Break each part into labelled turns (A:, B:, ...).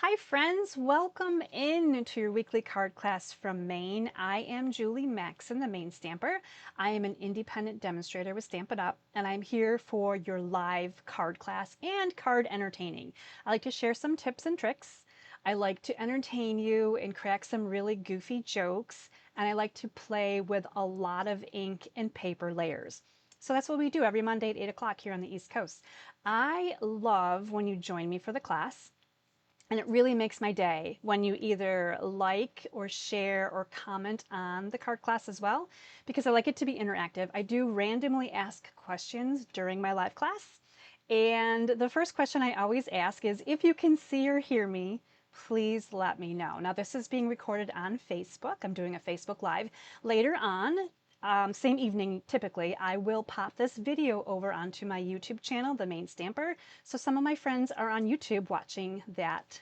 A: Hi friends, welcome in to your weekly card class from Maine. I am Julie Maxon, the Maine Stamper. I am an independent demonstrator with Stampin' Up, and I'm here for your live card class and card entertaining. I like to share some tips and tricks. I like to entertain you and crack some really goofy jokes, and I like to play with a lot of ink and paper layers. So that's what we do every Monday at 8 o'clock here on the East Coast. I love when you join me for the class. And it really makes my day when you either like or share or comment on the card class as well, because I like it to be interactive. I do randomly ask questions during my live class. And the first question I always ask is, if you can see or hear me, please let me know. Now, this is being recorded on Facebook. I'm doing a Facebook Live. Later on, same evening, typically, I will pop this video over onto my YouTube channel, The Maine Stamper. So some of my friends are on YouTube watching that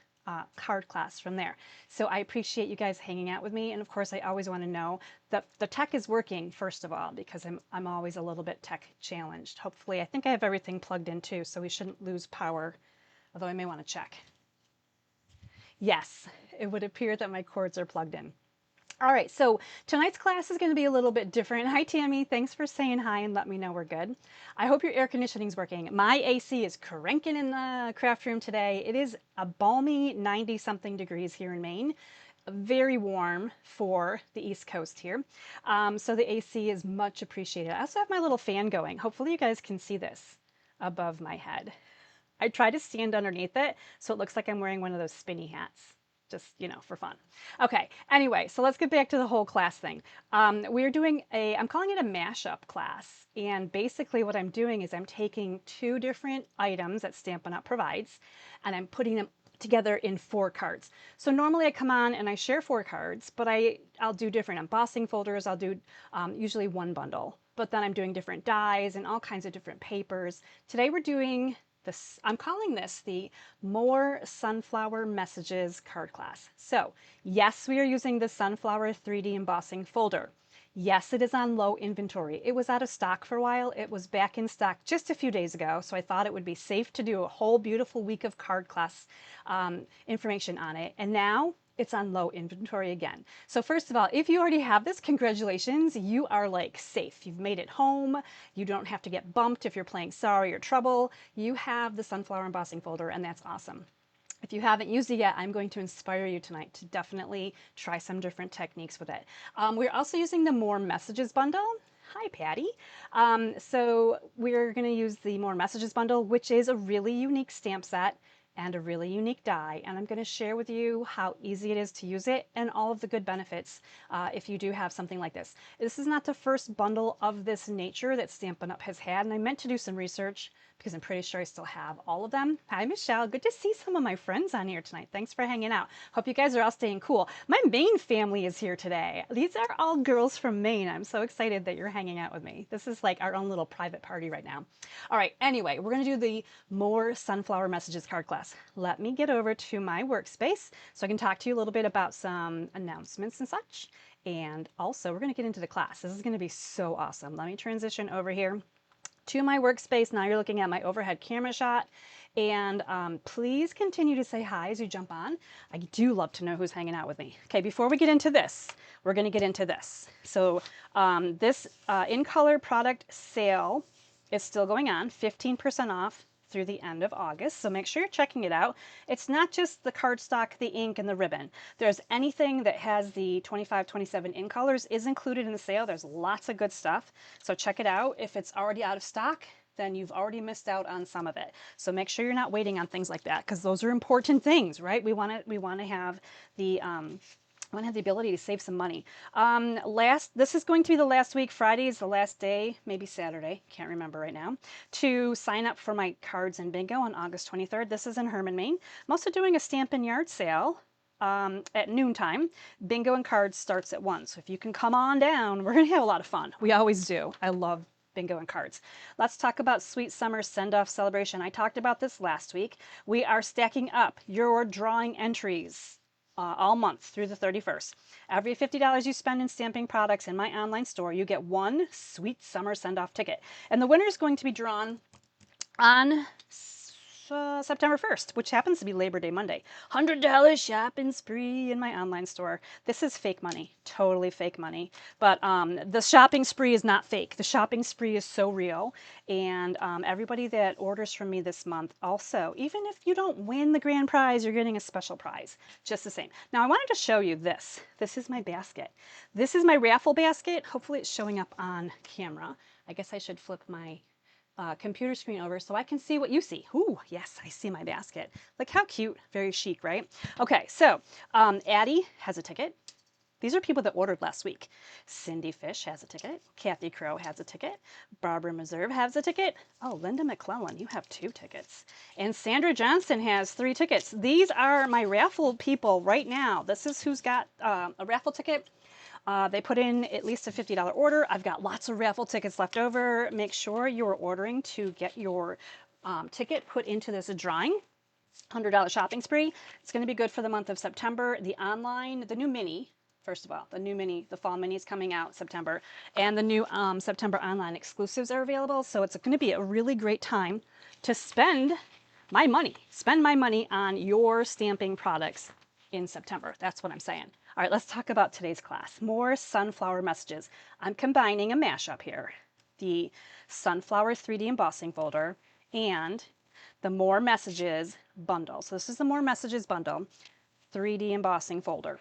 A: card class from there. So I appreciate you guys hanging out with me. And of course, I always want to know that the tech is working, first of all, because I'm always a little bit tech challenged. Hopefully, I think I have everything plugged in too, so we shouldn't lose power, although I may want to check. Yes, it would appear that my cords are plugged in. All right, so tonight's class is going to be a little bit different. Hi, Tammy. Thanks for saying hi and let me know we're good. I hope your air conditioning's working. My AC is cranking in the craft room today. It is a balmy 90-something degrees here in Maine. Very warm for the East Coast here. So the AC is much appreciated. I also have my little fan going. Hopefully you guys can see this above my head. I try to stand underneath it so it looks like I'm wearing one of those spinny hats, just, for fun. Okay, anyway, so let's get back to the whole class thing. We're doing I'm calling it a mashup class. And basically what I'm doing is I'm taking two different items that Stampin' Up! Provides, and I'm putting them together in 4 cards. So normally I come on and I share 4 cards, but I'll do different embossing folders. I'll do usually one bundle, but then I'm doing different dies and all kinds of different papers. Today we're doing this, I'm calling this the More Sunflower Messages card class. So yes, we are using the Sunflower 3D embossing folder. Yes, it is on low inventory. It was out of stock for a while. It was back in stock just a few days ago, so I thought it would be safe to do a whole beautiful week of card class information on it. And now it's on low inventory again. So first of all, if you already have this, congratulations, you are like safe. You've made it home. You don't have to get bumped if you're playing Sorry or Trouble. You have the Sunflower embossing folder, and that's awesome. If you haven't used it yet, I'm going to inspire you tonight to definitely try some different techniques with it. We're also using the More Messages bundle. Hi, Patty. So we're going to use the More Messages bundle, which is a really unique stamp set and a really unique die. And I'm going to share with you how easy it is to use it and all of the good benefits if you do have something like this. This is not the first bundle of this nature that Stampin' Up! Has had, and I meant to do some research because I'm pretty sure I still have all of them. Hi, Michelle. Good to see some of my friends on here tonight. Thanks for hanging out. Hope you guys are all staying cool. My Maine family is here today. These are all girls from Maine. I'm so excited that you're hanging out with me. This is like our own little private party right now. All right, anyway, we're going to do the More Sunflower Messages card class. Let me get over to my workspace so I can talk to you a little bit about some announcements and such. And also, we're going to get into the class. This is going to be so awesome. Let me transition over here to my workspace. Now you're looking at my overhead camera shot, and please continue to say hi as you jump on. I do love to know who's hanging out with me. Okay, before we get into this, we're going to get into this. So this in color product sale is still going on, 15% off through the end of August, so make sure you're checking it out. It's not just the cardstock, the ink, and the ribbon. There's anything that has the 25, 27 in colors is included in the sale. There's lots of good stuff, so check it out. If it's already out of stock, then you've already missed out on some of it. So make sure you're not waiting on things like that, because those are important things, right? We want to have the I want to have the ability to save some money. This is going to be the last week. Friday is the last day, maybe Saturday, can't remember right now, to sign up for my cards and bingo on August 23rd. This is in Herman, Maine. I'm also doing a Stampin' Yard sale at noontime. Bingo and cards starts at 1. So if you can come on down, we're going to have a lot of fun. We always do. I love bingo and cards. Let's talk about Sweet Summer Send-Off Celebration. I talked about this last week. We are stacking up your drawing entries all month through the 31st. Every $50 you spend in stamping products in my online store, you get one Sweet Summer Send-Off ticket. And the winner is going to be drawn on September 1st, which happens to be Labor Day Monday. $100 shopping spree in my online store. This is fake money, totally fake money. But the shopping spree is not fake. The shopping spree is so real. And everybody that orders from me this month also, even if you don't win the grand prize, you're getting a special prize, just the same. Now I wanted to show you this. This is my basket. This is my raffle basket. Hopefully it's showing up on camera. I guess I should flip my computer screen over so I can see what you see. Ooh, yes, I see my basket. Look how cute, very chic, right? Okay, so Addie has a ticket. These are people that ordered last week. Cindy Fish has a ticket. Kathy Crow has a ticket. Barbara Meserve has a ticket. Oh, Linda McClellan, you have 2 tickets. And Sandra Johnson has 3 tickets. These are my raffle people right now. This is who's got a raffle ticket. They put in at least a $50 order. I've got lots of raffle tickets left over. Make sure you're ordering to get your ticket put into this drawing. $100 shopping spree. It's going to be good for the month of September. The online, the new mini, first of all, the new mini, the fall mini is coming out September, and the new September online exclusives are available. So it's going to be a really great time to spend my money on your stamping products in September. That's what I'm saying. All right, let's talk about today's class. More sunflower messages. I'm combining a mashup here. The sunflower 3D embossing folder and the more messages bundle. So this is the more messages bundle, 3D embossing folder.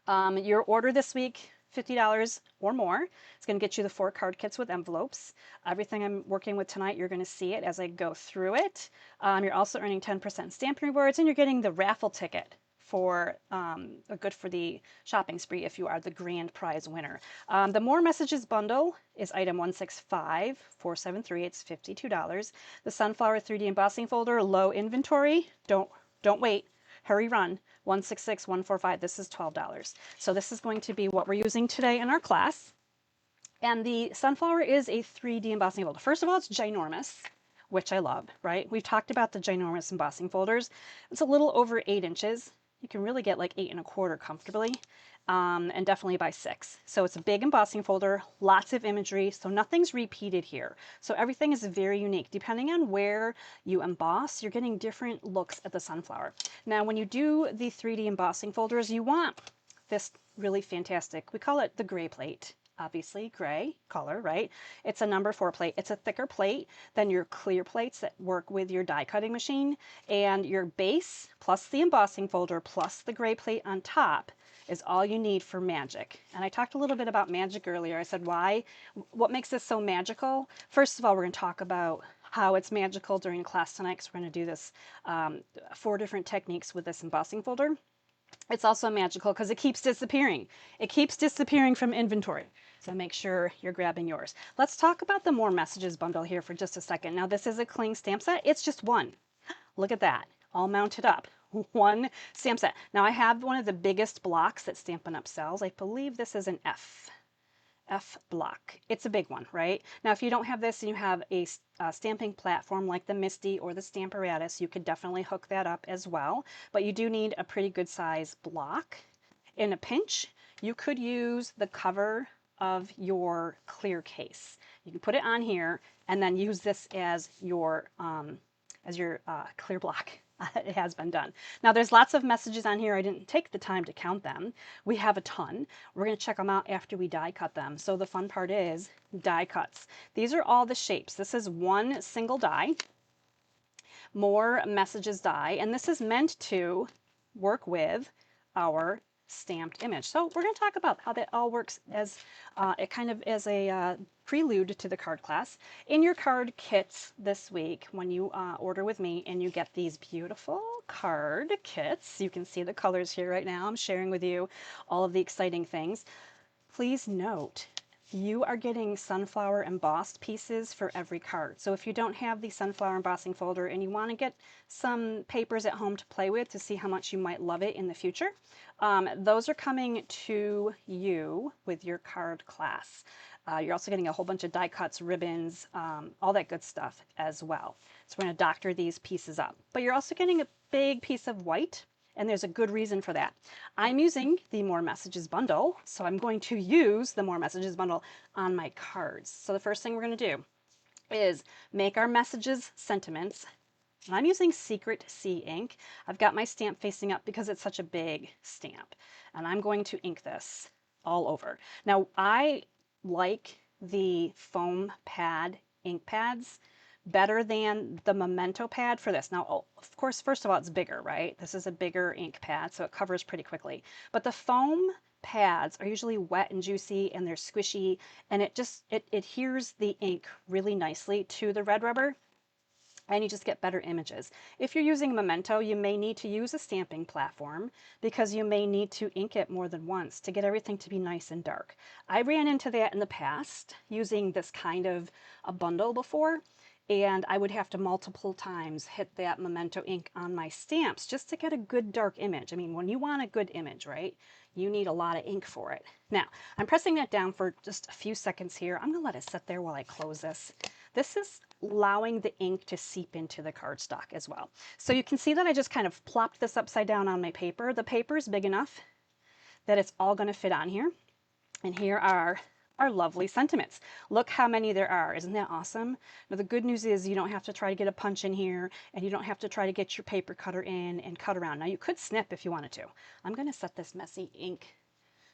A: Your order this week, $50 or more. It's going to get you the 4 card kits with envelopes. Everything I'm working with tonight, you're going to see it as I go through it. You're also earning 10% stamping rewards, and you're getting the raffle ticket for good for the shopping spree if you are the grand prize winner. The more messages bundle is item 165473. It's $52. The sunflower 3D embossing folder, low inventory. Don't wait. Hurry, run. 166145. This is $12. So this is going to be what we're using today in our class. And the sunflower is a 3D embossing folder. First of all, it's ginormous, which I love, right? We've talked about the ginormous embossing folders. It's a little over 8 inches. You can really get like 8 1/4 comfortably, and definitely by 6. So it's a big embossing folder, lots of imagery, so nothing's repeated here. So everything is very unique. Depending on where you emboss, you're getting different looks at the sunflower. Now, when you do the 3D embossing folders, you want this really fantastic, we call it the gray plate. Obviously gray color, right? It's a number 4 plate. It's a thicker plate than your clear plates that work with your die cutting machine. And your base plus the embossing folder plus the gray plate on top is all you need for magic. And I talked a little bit about magic earlier. I said what makes this so magical? First of all, we're going to talk about how it's magical during class tonight, because we're going to do this 4 different techniques with this embossing folder. It's also magical because it keeps disappearing. It keeps disappearing from inventory. So make sure you're grabbing yours. Let's talk about the more messages bundle here for just a second. Now this is a cling stamp set. It's just one. Look at that, all mounted up. One stamp set. Now I have one of the biggest blocks that Stampin' Up sells. I believe this is an F block. It's a big one, right? Now, if you don't have this and you have a stamping platform like the Misty or the Stamparatus, you could definitely hook that up as well. But you do need a pretty good size block. In a pinch, you could use the cover of your clear case. You can put it on here and then use this as your clear block. It has been done. Now there's lots of messages on here. I didn't take the time to count them. We have a ton. We're going to check them out after we die cut them. So the fun part is die cuts. These are all the shapes. This is one single die, more messages die, and this is meant to work with our stamped image. So we're going to talk about how that all works as a prelude to the card class. In your card kits this week, when you order with me and you get these beautiful card kits, you can see the colors here right now. I'm sharing with you all of the exciting things. Please note, you are getting sunflower embossed pieces for every card. So if you don't have the sunflower embossing folder and you want to get some papers at home to play with to see how much you might love it in the future, those are coming to you with your card class. You're also getting a whole bunch of die cuts, ribbons, all that good stuff as well. So we're going to doctor these pieces up. But you're also getting a big piece of white, and there's a good reason for that. I'm using the More Messages bundle, so I'm going to use the More Messages bundle on my cards. So the first thing we're going to do is make our messages sentiments And I'm using Secret Sea ink. I've got my stamp facing up because it's such a big stamp. And I'm going to ink this all over. Now, I like the foam pad ink pads better than the Memento pad for this. Now, of course, first of all, it's bigger, right? This is a bigger ink pad, so it covers pretty quickly. But the foam pads are usually wet and juicy and they're squishy, and it adheres the ink really nicely to the red rubber, and you just get better images. If you're using Memento, you may need to use a stamping platform because you may need to ink it more than once to get everything to be nice and dark. I ran into that in the past using this kind of a bundle before, and I would have to multiple times hit that Memento ink on my stamps just to get a good dark image. I mean, when you want a good image, right, you need a lot of ink for it. Now, I'm pressing that down for just a few seconds here. I'm gonna let it sit there while I close this. This is allowing the ink to seep into the cardstock as well. So you can see that I just kind of plopped this upside down on my paper. The paper is big enough that it's all going to fit on here. And here are our lovely sentiments. Look how many there are. Isn't that awesome? Now the good news is you don't have to try to get a punch in here, and you don't have to try to get your paper cutter in and cut around. Now you could snip if you wanted to. I'm going to set this messy ink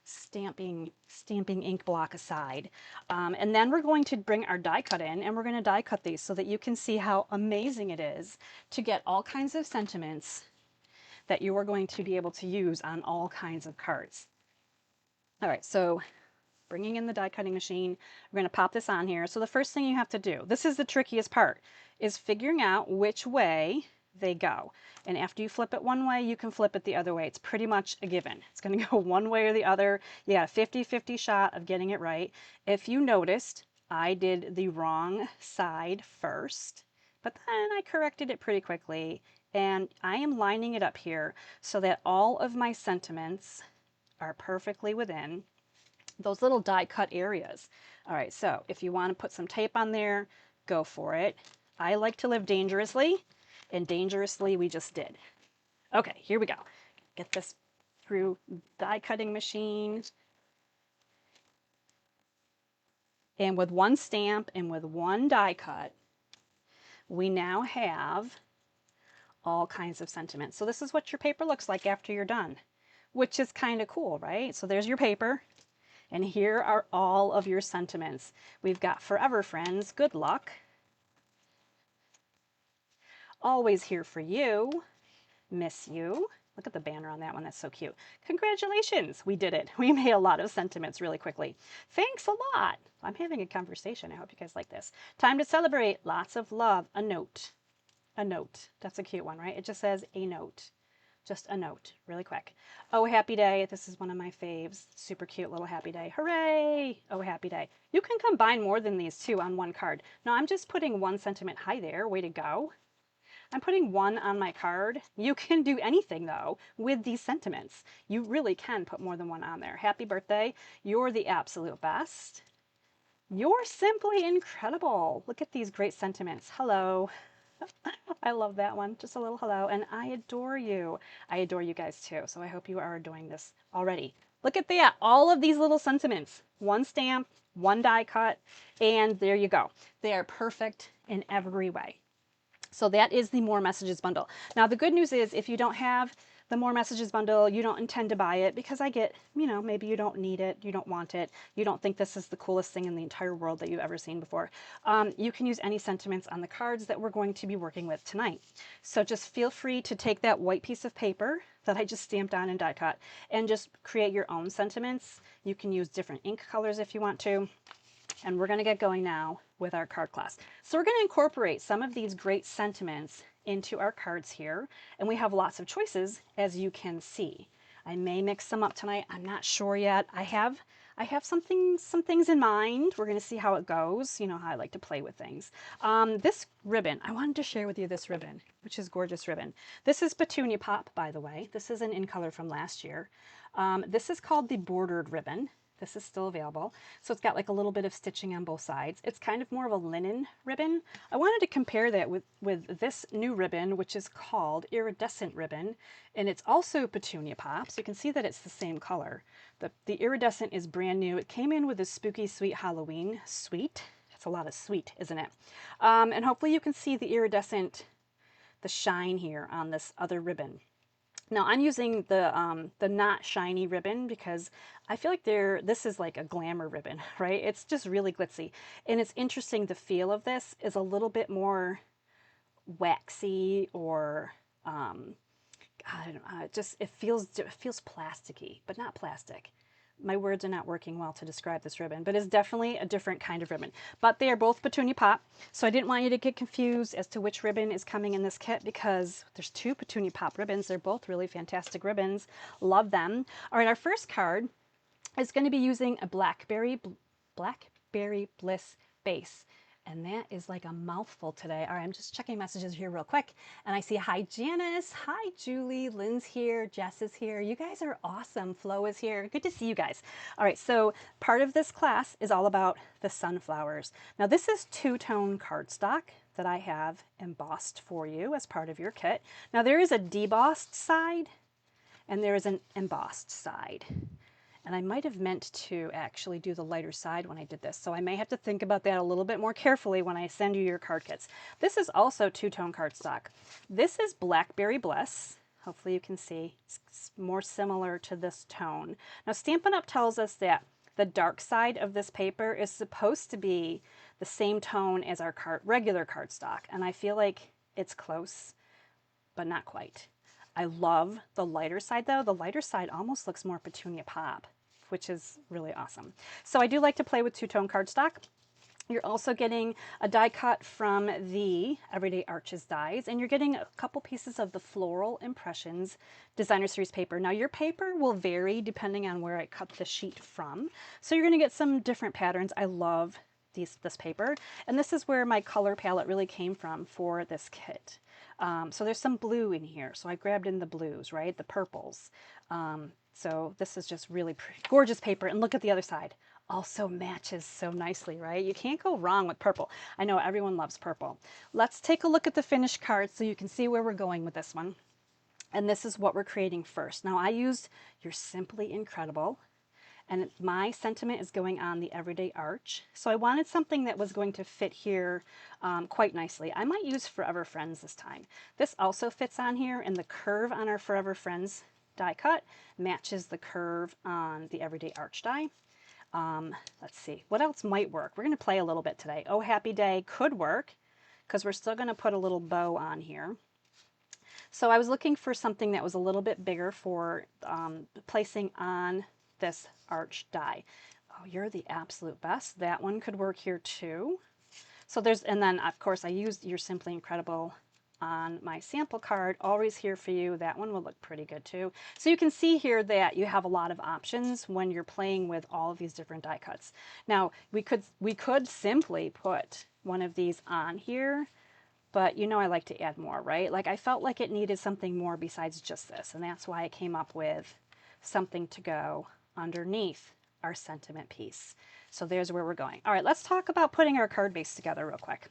A: stamping ink block aside. And then we're going to bring our die cut in, and we're going to die cut these so that you can see how amazing it is to get all kinds of sentiments that you are going to be able to use on all kinds of cards. All right, so bringing in the die cutting machine, we're going to pop this on here. So the first thing you have to do, this is the trickiest part, is figuring out which way they go. And after you flip it one way, you can flip it the other way. It's pretty much a given. It's going to go one way or the other. You got a 50-50 shot of getting it right. If you noticed, I did the wrong side first, but then I corrected it pretty quickly. And I am lining it up here so that all of my sentiments are perfectly within those little die cut areas. All right, so if you want to put some tape on there, go for it. I like to live dangerously, and dangerously we just did. Okay, here we go. Get this through die cutting machine. And with one stamp and with one die cut, we now have all kinds of sentiments. So this is what your paper looks like after you're done, which is kind of cool, right? So there's your paper. And here are all of your sentiments. We've got forever friends, good luck, always here for you, miss you. Look at the banner on that one, that's so cute. Congratulations, we did it. We made a lot of sentiments really quickly. Thanks a lot. I'm having a conversation. I hope you guys like this. Time to celebrate, lots of love, a note. A note, that's a cute one, right? It just says a note. Just a note, really quick. Oh, happy day. This is one of my faves. Super cute little happy day. Hooray! Oh, happy day. You can combine more than these two on one card. Now, I'm just putting one sentiment. Hi there. Way to go. I'm putting one on my card. You can do anything, though, with these sentiments. You really can put more than one on there. Happy birthday. You're the absolute best. You're simply incredible. Look at these great sentiments. Hello. I love that one. Just a little hello. And I adore you. I adore you guys too. So I hope you are enjoying this already. Look at that. All of these little sentiments. One stamp, one die cut, and there you go. They are perfect in every way. So that is the More Messages bundle. Now the good news is if you don't have the More Messages bundle, you don't intend to buy it because I get, you know, maybe you don't need it, you don't want it, you don't think this is the coolest thing in the entire world that you've ever seen before. You can use any sentiments on the cards that we're going to be working with tonight. So just feel free to take that white piece of paper that I just stamped on and die cut and just create your own sentiments. You can use different ink colors if you want to. And we're going to get going now with our card class. So we're going to incorporate some of these great sentiments into our cards here, and we have lots of choices, as you can see. I may mix some up tonight. I'm not sure yet. I have some things in mind. We're going to see how it goes. You know how I like to play with things. This ribbon, I wanted to share with you this ribbon, which is gorgeous ribbon. This is Petunia Pop, by the way. This is an in color from last year. This is called the bordered ribbon. This is still available. So it's got like a little bit of stitching on both sides. It's kind of more of a linen ribbon. I wanted to compare that with this new ribbon, which is called Iridescent Ribbon. And it's also Petunia Pop. So you can see that it's the same color. The Iridescent is brand new. It came in with a Spooky Sweet Halloween suite. That's a lot of sweet, isn't it? And hopefully you can see the Iridescent the shine here on this other ribbon. Now I'm using the not shiny ribbon because I feel like this is like a glamour ribbon, right? It's just really glitzy. And it's interesting, the feel of this is a little bit more waxy or I don't know, it feels plasticky, but not plastic. My words are not working well to describe this ribbon, but it's definitely a different kind of ribbon. But they are both Petunia Pop, so I didn't want you to get confused as to which ribbon is coming in this kit because there's two Petunia Pop ribbons. They're both really fantastic ribbons. Love them. All right, our first card is going to be using a Blackberry Bliss base. And that is like a mouthful today. All right, I'm just checking messages here real quick. And I see, hi, Janice. Hi, Julie. Lynn's here. Jess is here. You guys are awesome. Flo is here. Good to see you guys. All right, so part of this class is all about the sunflowers. Now, this is two-tone cardstock that I have embossed for you as part of your kit. Now, there is a debossed side and there is an embossed side. And I might have meant to actually do the lighter side when I did this, so I may have to think about that a little bit more carefully when I send you your card kits. This is also two-tone cardstock. This is Blackberry Bliss. Hopefully you can see it's more similar to this tone. Now Stampin' Up! Tells us that the dark side of this paper is supposed to be the same tone as our regular cardstock, and I feel like it's close, but not quite. I love the lighter side though. The lighter side almost looks more Petunia Pop, which is really awesome. So I do like to play with two-tone cardstock. You're also getting a die cut from the Everyday Arches dies, and you're getting a couple pieces of the Floral Impressions Designer Series paper. Now your paper will vary depending on where I cut the sheet from, so you're going to get some different patterns. I love this paper, and this is where my color palette really came from for this kit. So there's some blue in here, so I grabbed in the blues, right, the purples. So this is just really pretty, gorgeous paper, and look at the other side. Also matches so nicely, right? You can't go wrong with purple. I know everyone loves purple. Let's take a look at the finished card so you can see where we're going with this one. And this is what we're creating first. Now I used your Simply Incredible, and my sentiment is going on the Everyday Arch. So I wanted something that was going to fit here quite nicely. I might use Forever Friends this time. This also fits on here, and the curve on our Forever Friends die cut matches the curve on the Everyday Arch die. Let's see, what else might work? We're going to play a little bit today. Oh Happy Day could work because we're still going to put a little bow on here. So I was looking for something that was a little bit bigger for placing on this arch die. Oh, you're the absolute best. That one could work here too. So there's, and then of course I used your Simply Incredible on my sample card, always here for you. That one will look pretty good too. So you can see here that you have a lot of options when you're playing with all of these different die cuts. Now we could simply put one of these on here, but you know I like to add more, right? Like I felt like it needed something more besides just this, and that's why I came up with something to go underneath our sentiment piece. So there's where we're going. All right, let's talk about putting our card base together real quick.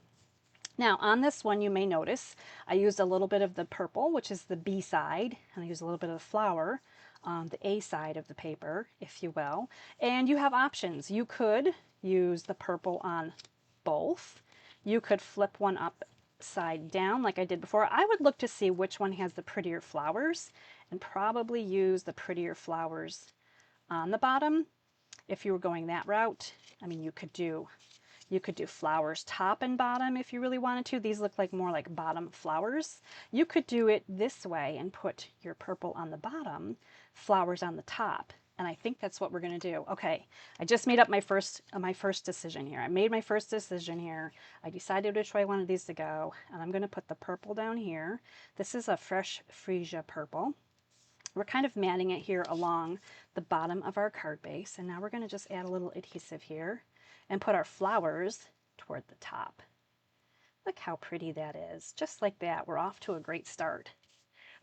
A: Now on this one, you may notice I used a little bit of the purple, which is the B side, and I used a little bit of the flower on the A side of the paper, if you will. And you have options. You could use the purple on both. You could flip one upside down like I did before. I would look to see which one has the prettier flowers and probably use the prettier flowers on the bottom if you were going that route. I mean, you could do flowers top and bottom if you really wanted to. These look like more like bottom flowers. You could do it this way and put your purple on the bottom, flowers on the top. And I think that's what we're going to do. Okay, I just made up my first decision here. I made my first decision here. I decided which way I wanted these to go, and I'm going to put the purple down here. This is a fresh freesia purple. We're kind of matting it here along the bottom of our card base, and now we're going to just add a little adhesive here and put our flowers toward the top. Look how pretty that is. Just like that, we're off to a great start.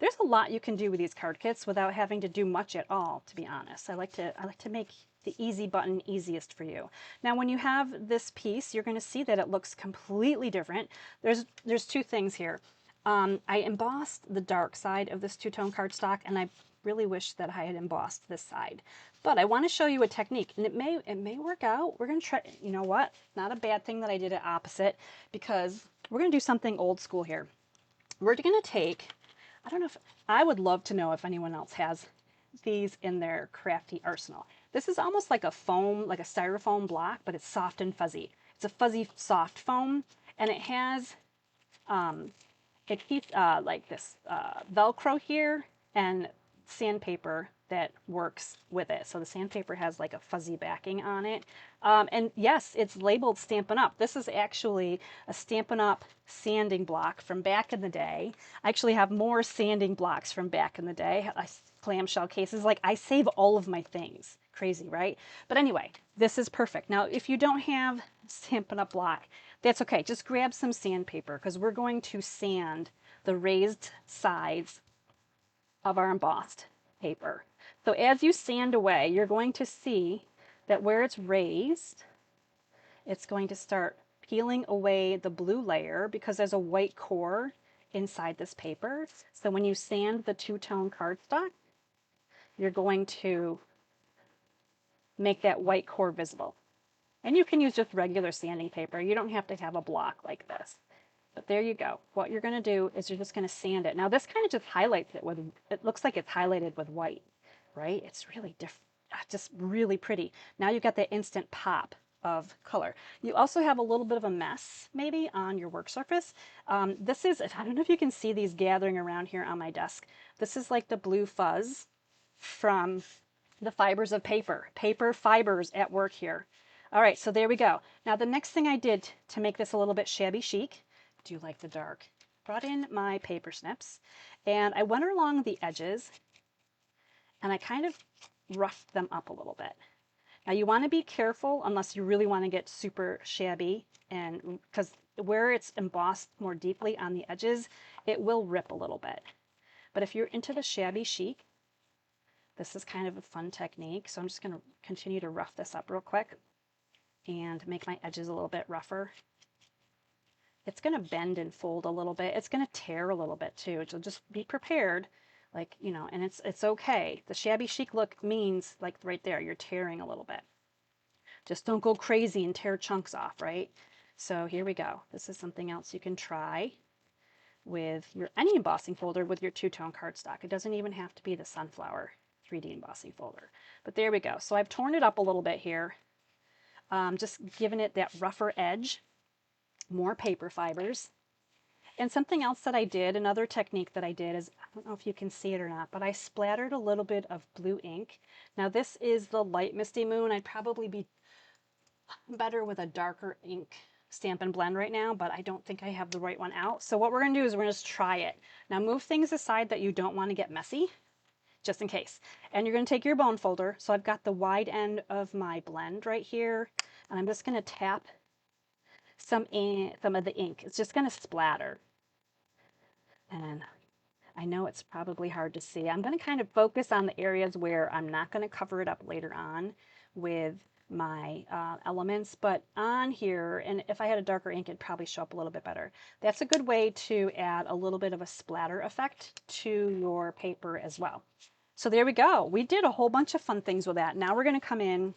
A: There's a lot you can do with these card kits without having to do much at all, to be honest. I like to make the easy button easiest for you. Now when you have this piece, you're going to see that it looks completely different. There's two things here. I embossed the dark side of this two-tone cardstock, and I really wish that I had embossed this side. But I want to show you a technique, and it may work out. We're going to try, you know what? Not a bad thing that I did it opposite, because we're going to do something old school here. we're going to take, I don't know if, I would love to know if anyone else has these in their crafty arsenal. This is almost like a foam, like a styrofoam block, but it's soft and fuzzy. It's a fuzzy, soft foam, and it has, it keeps like this Velcro here and sandpaper that works with it. So the sandpaper has like a fuzzy backing on it. And yes, it's labeled Stampin' Up. This is actually a Stampin' Up sanding block from back in the day. I actually have more sanding blocks from back in the day. Clamshell cases. Like, I save all of my things. Crazy, right? But anyway, this is perfect. Now, if you don't have Stampin' Up block, that's okay. Just grab some sandpaper because we're going to sand the raised sides of our embossed paper. So as you sand away, you're going to see that where it's raised, it's going to start peeling away the blue layer because there's a white core inside this paper. So when you sand the two-tone cardstock, you're going to make that white core visible. And you can use just regular sanding paper. You don't have to have a block like this. But there you go. What you're going to do is you're just going to sand it. Now this kind of just highlights it with, it looks like it's highlighted with white, right? It's really different, just really pretty. Now you've got that instant pop of color. You also have a little bit of a mess maybe on your work surface. This is, I don't know if you can see these gathering around here on my desk. This is like the blue fuzz from the fibers of paper, paper fibers at work here. All right, so there we go. Now the next thing I did to make this a little bit shabby chic, do you like the dark? Brought in my paper snips and I went along the edges and I kind of roughed them up a little bit. Now you want to be careful unless you really want to get super shabby, and because where it's embossed more deeply on the edges, it will rip a little bit. But if you're into the shabby chic, this is kind of a fun technique. So I'm just going to continue to rough this up real quick and make my edges a little bit rougher. It's going to bend and fold a little bit. It's going to tear a little bit too. So just be prepared, like, you know, and it's okay. The shabby chic look means, like right there, you're tearing a little bit. Just don't go crazy and tear chunks off, right? So here we go. This is something else you can try with your any embossing folder with your two-tone cardstock. It doesn't even have to be the sunflower 3D embossing folder. But there we go. So I've torn it up a little bit here. Just giving it that rougher edge, more paper fibers. And something else that I did, another technique that I did is, I don't know if you can see it or not, but I splattered a little bit of blue ink. Now this is the light Misty Moon. I'd probably be better with a darker ink Stampin' Blend right now, but I don't think I have the right one out. So what we're going to do is we're going to just try it. Now move things aside that you don't want to get messy, just in case. And you're going to take your bone folder. So I've got the wide end of my blend right here, and I'm just going to tap some of the ink. It's just going to splatter. And I know it's probably hard to see. I'm going to kind of focus on the areas where I'm not going to cover it up later on with my elements, but on here, and if I had a darker ink, it'd probably show up a little bit better. That's a good way to add a little bit of a splatter effect to your paper as well. So there we go. We did a whole bunch of fun things with that. Now we're going to come in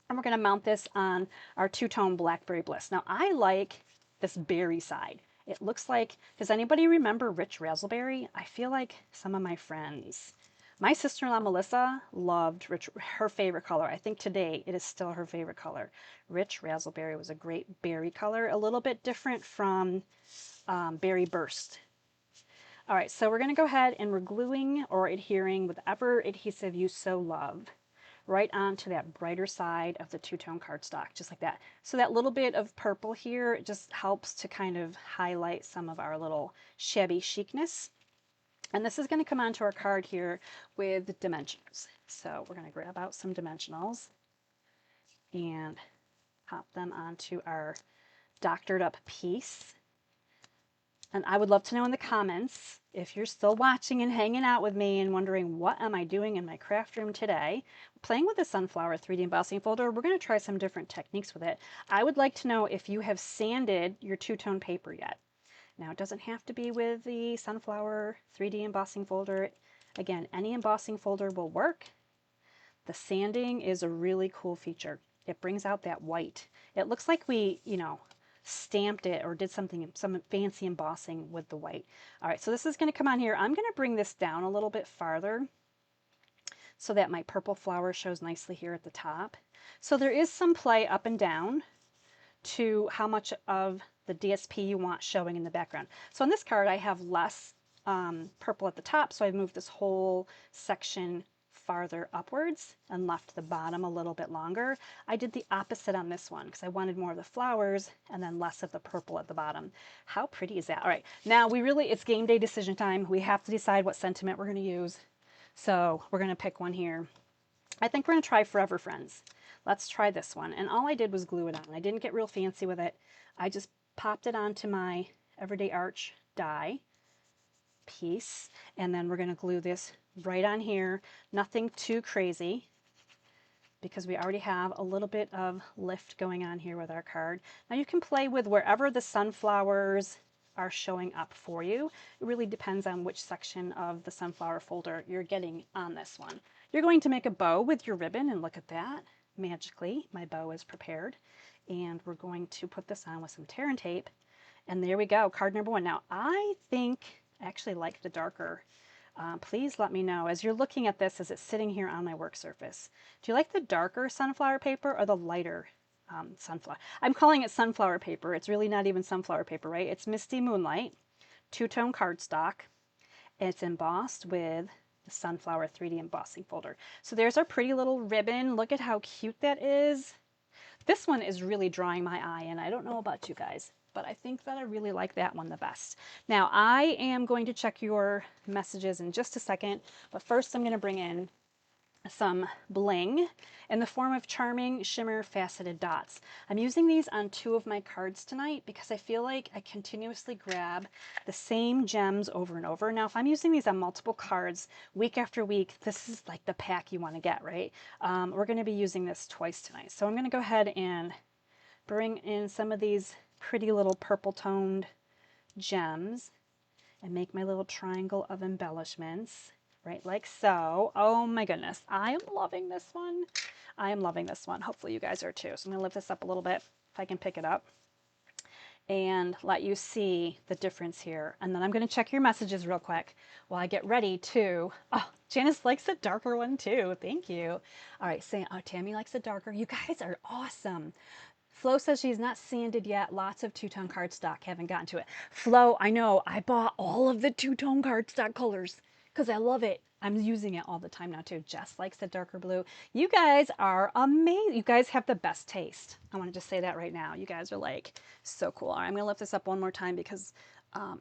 A: and we're going to mount this on our two-tone Blackberry Bliss. Now I like this berry side. It looks like, does anybody remember Rich Razzleberry? I feel like some of my friends. My sister-in-law Melissa loved her favorite color. I think today it is still her favorite color. Rich Razzleberry was a great berry color, a little bit different from Berry Burst. All right, so we're going to go ahead and we're gluing or adhering whatever adhesive you so love right onto that brighter side of the two-tone cardstock, just like that. So that little bit of purple here just helps to kind of highlight some of our little shabby chicness. And this is going to come onto our card here with dimensionals. So we're going to grab out some dimensionals and pop them onto our doctored up piece. And I would love to know in the comments, if you're still watching and hanging out with me and wondering what am I doing in my craft room today, playing with the Sunflower 3D embossing folder, we're going to try some different techniques with it. I would like to know if you have sanded your two-tone paper yet. Now it doesn't have to be with the Sunflower 3D embossing folder. Again, any embossing folder will work. The sanding is a really cool feature. It brings out that white. It looks like we, you know, stamped it or did some fancy embossing with the white. All right, so this is going to come on here. I'm going to bring this down a little bit farther so that my purple flower shows nicely here at the top. So there is some play up and down to how much of the DSP you want showing in the background. So on this card, I have less purple at the top, so I've moved this whole section farther upwards and left the bottom a little bit longer. I did the opposite on this one because I wanted more of the flowers and then less of the purple at the bottom. How pretty is that? All right, now it's game day decision time. We have to decide what sentiment we're going to use. So we're going to pick one here. I think we're going to try Forever Friends. Let's try this one. And all I did was glue it on. I didn't get real fancy with it. I just popped it onto my Everyday Arch die piece. And then we're going to glue this right on here. Nothing too crazy because we already have a little bit of lift going on here with our card. Now you can play with wherever the sunflowers are showing up for you. It really depends on which section of the sunflower folder you're getting on this one. You're going to make a bow with your ribbon, and look at that. Magically, my bow is prepared. And we're going to put this on with some tear and tape. And there we go, card number one. Now, I actually like the darker. Please let me know, as you're looking at this, as it's sitting here on my work surface, do you like the darker sunflower paper or the lighter sunflower? I'm calling it sunflower paper. It's really not even sunflower paper, right? It's Misty Moonlight, two-tone cardstock. It's embossed with the Sunflower 3D embossing folder. So there's our pretty little ribbon. Look at how cute that is. This one is really drawing my eye, and I don't know about you guys, but I think that I really like that one the best. Now, I am going to check your messages in just a second, but first I'm going to bring in some bling in the form of charming shimmer faceted dots. I'm using these on 2 of my cards tonight because I feel like I continuously grab the same gems over and over. Now, if I'm using these on multiple cards week after week, this is like the pack you want to get, right? We're going to be using this twice tonight. So I'm going to go ahead and bring in some of these pretty little purple toned gems and make my little triangle of embellishments. Right, like so. Oh my goodness, I am loving this one. I am loving this one. Hopefully you guys are too. So I'm going to lift this up a little bit if I can pick it up and let you see the difference here. And then I'm going to check your messages real quick while I get ready to, oh, Janice likes the darker one too. Thank you. All right, Tammy likes the darker. You guys are awesome. Flo says she's not sanded yet. Lots of two-tone cardstock. Haven't gotten to it. Flo, I know. I bought all of the two-tone cardstock colors because I love it. I'm using it all the time now too. Jess likes the darker blue. You guys are amazing. You guys have the best taste. I want to just say that right now. You guys are like so cool. All right, I'm going to lift this up one more time because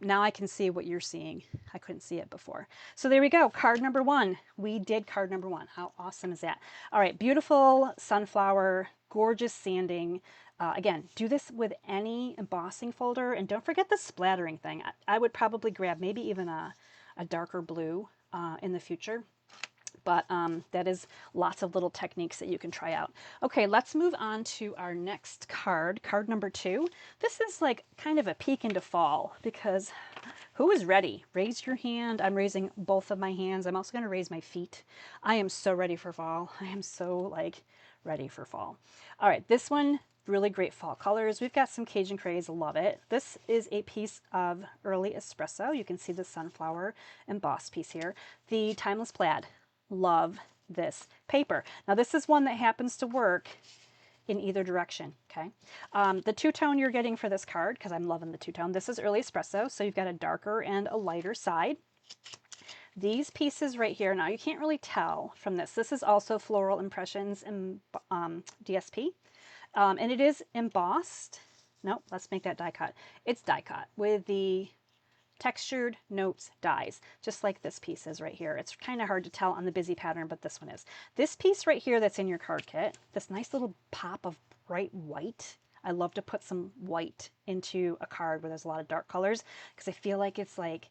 A: now I can see what you're seeing. I couldn't see it before. So there we go. Card number one. We did card number one. How awesome is that? All right, beautiful sunflower, gorgeous sanding. Again, do this with any embossing folder, and don't forget the splattering thing. I would probably grab maybe even a darker blue in the future, but that is lots of little techniques that you can try out. Okay, let's move on to our next card, card number 2. This is like kind of a peek into fall because who is ready? Raise your hand. I'm raising both of my hands. I'm also going to raise my feet. I am so ready for fall. I am so like ready for fall. All right, this one, really great fall colors. We've got some Cajun Craze, love it. This is a piece of Early Espresso. You can see the sunflower embossed piece here. The Timeless Plaid, love this paper. Now this is one that happens to work in either direction, okay? The two-tone you're getting for this card, because I'm loving the two-tone, this is Early Espresso, so you've got a darker and a lighter side. These pieces right here, now you can't really tell from this. This is also Floral Impressions in DSP. And it is embossed. Nope, let's make that die cut. It's die cut with the textured notes dies, just like this piece is right here. It's kind of hard to tell on the busy pattern, but this one is. This piece right here that's in your card kit, this nice little pop of bright white. I love to put some white into a card where there's a lot of dark colors because I feel like it's like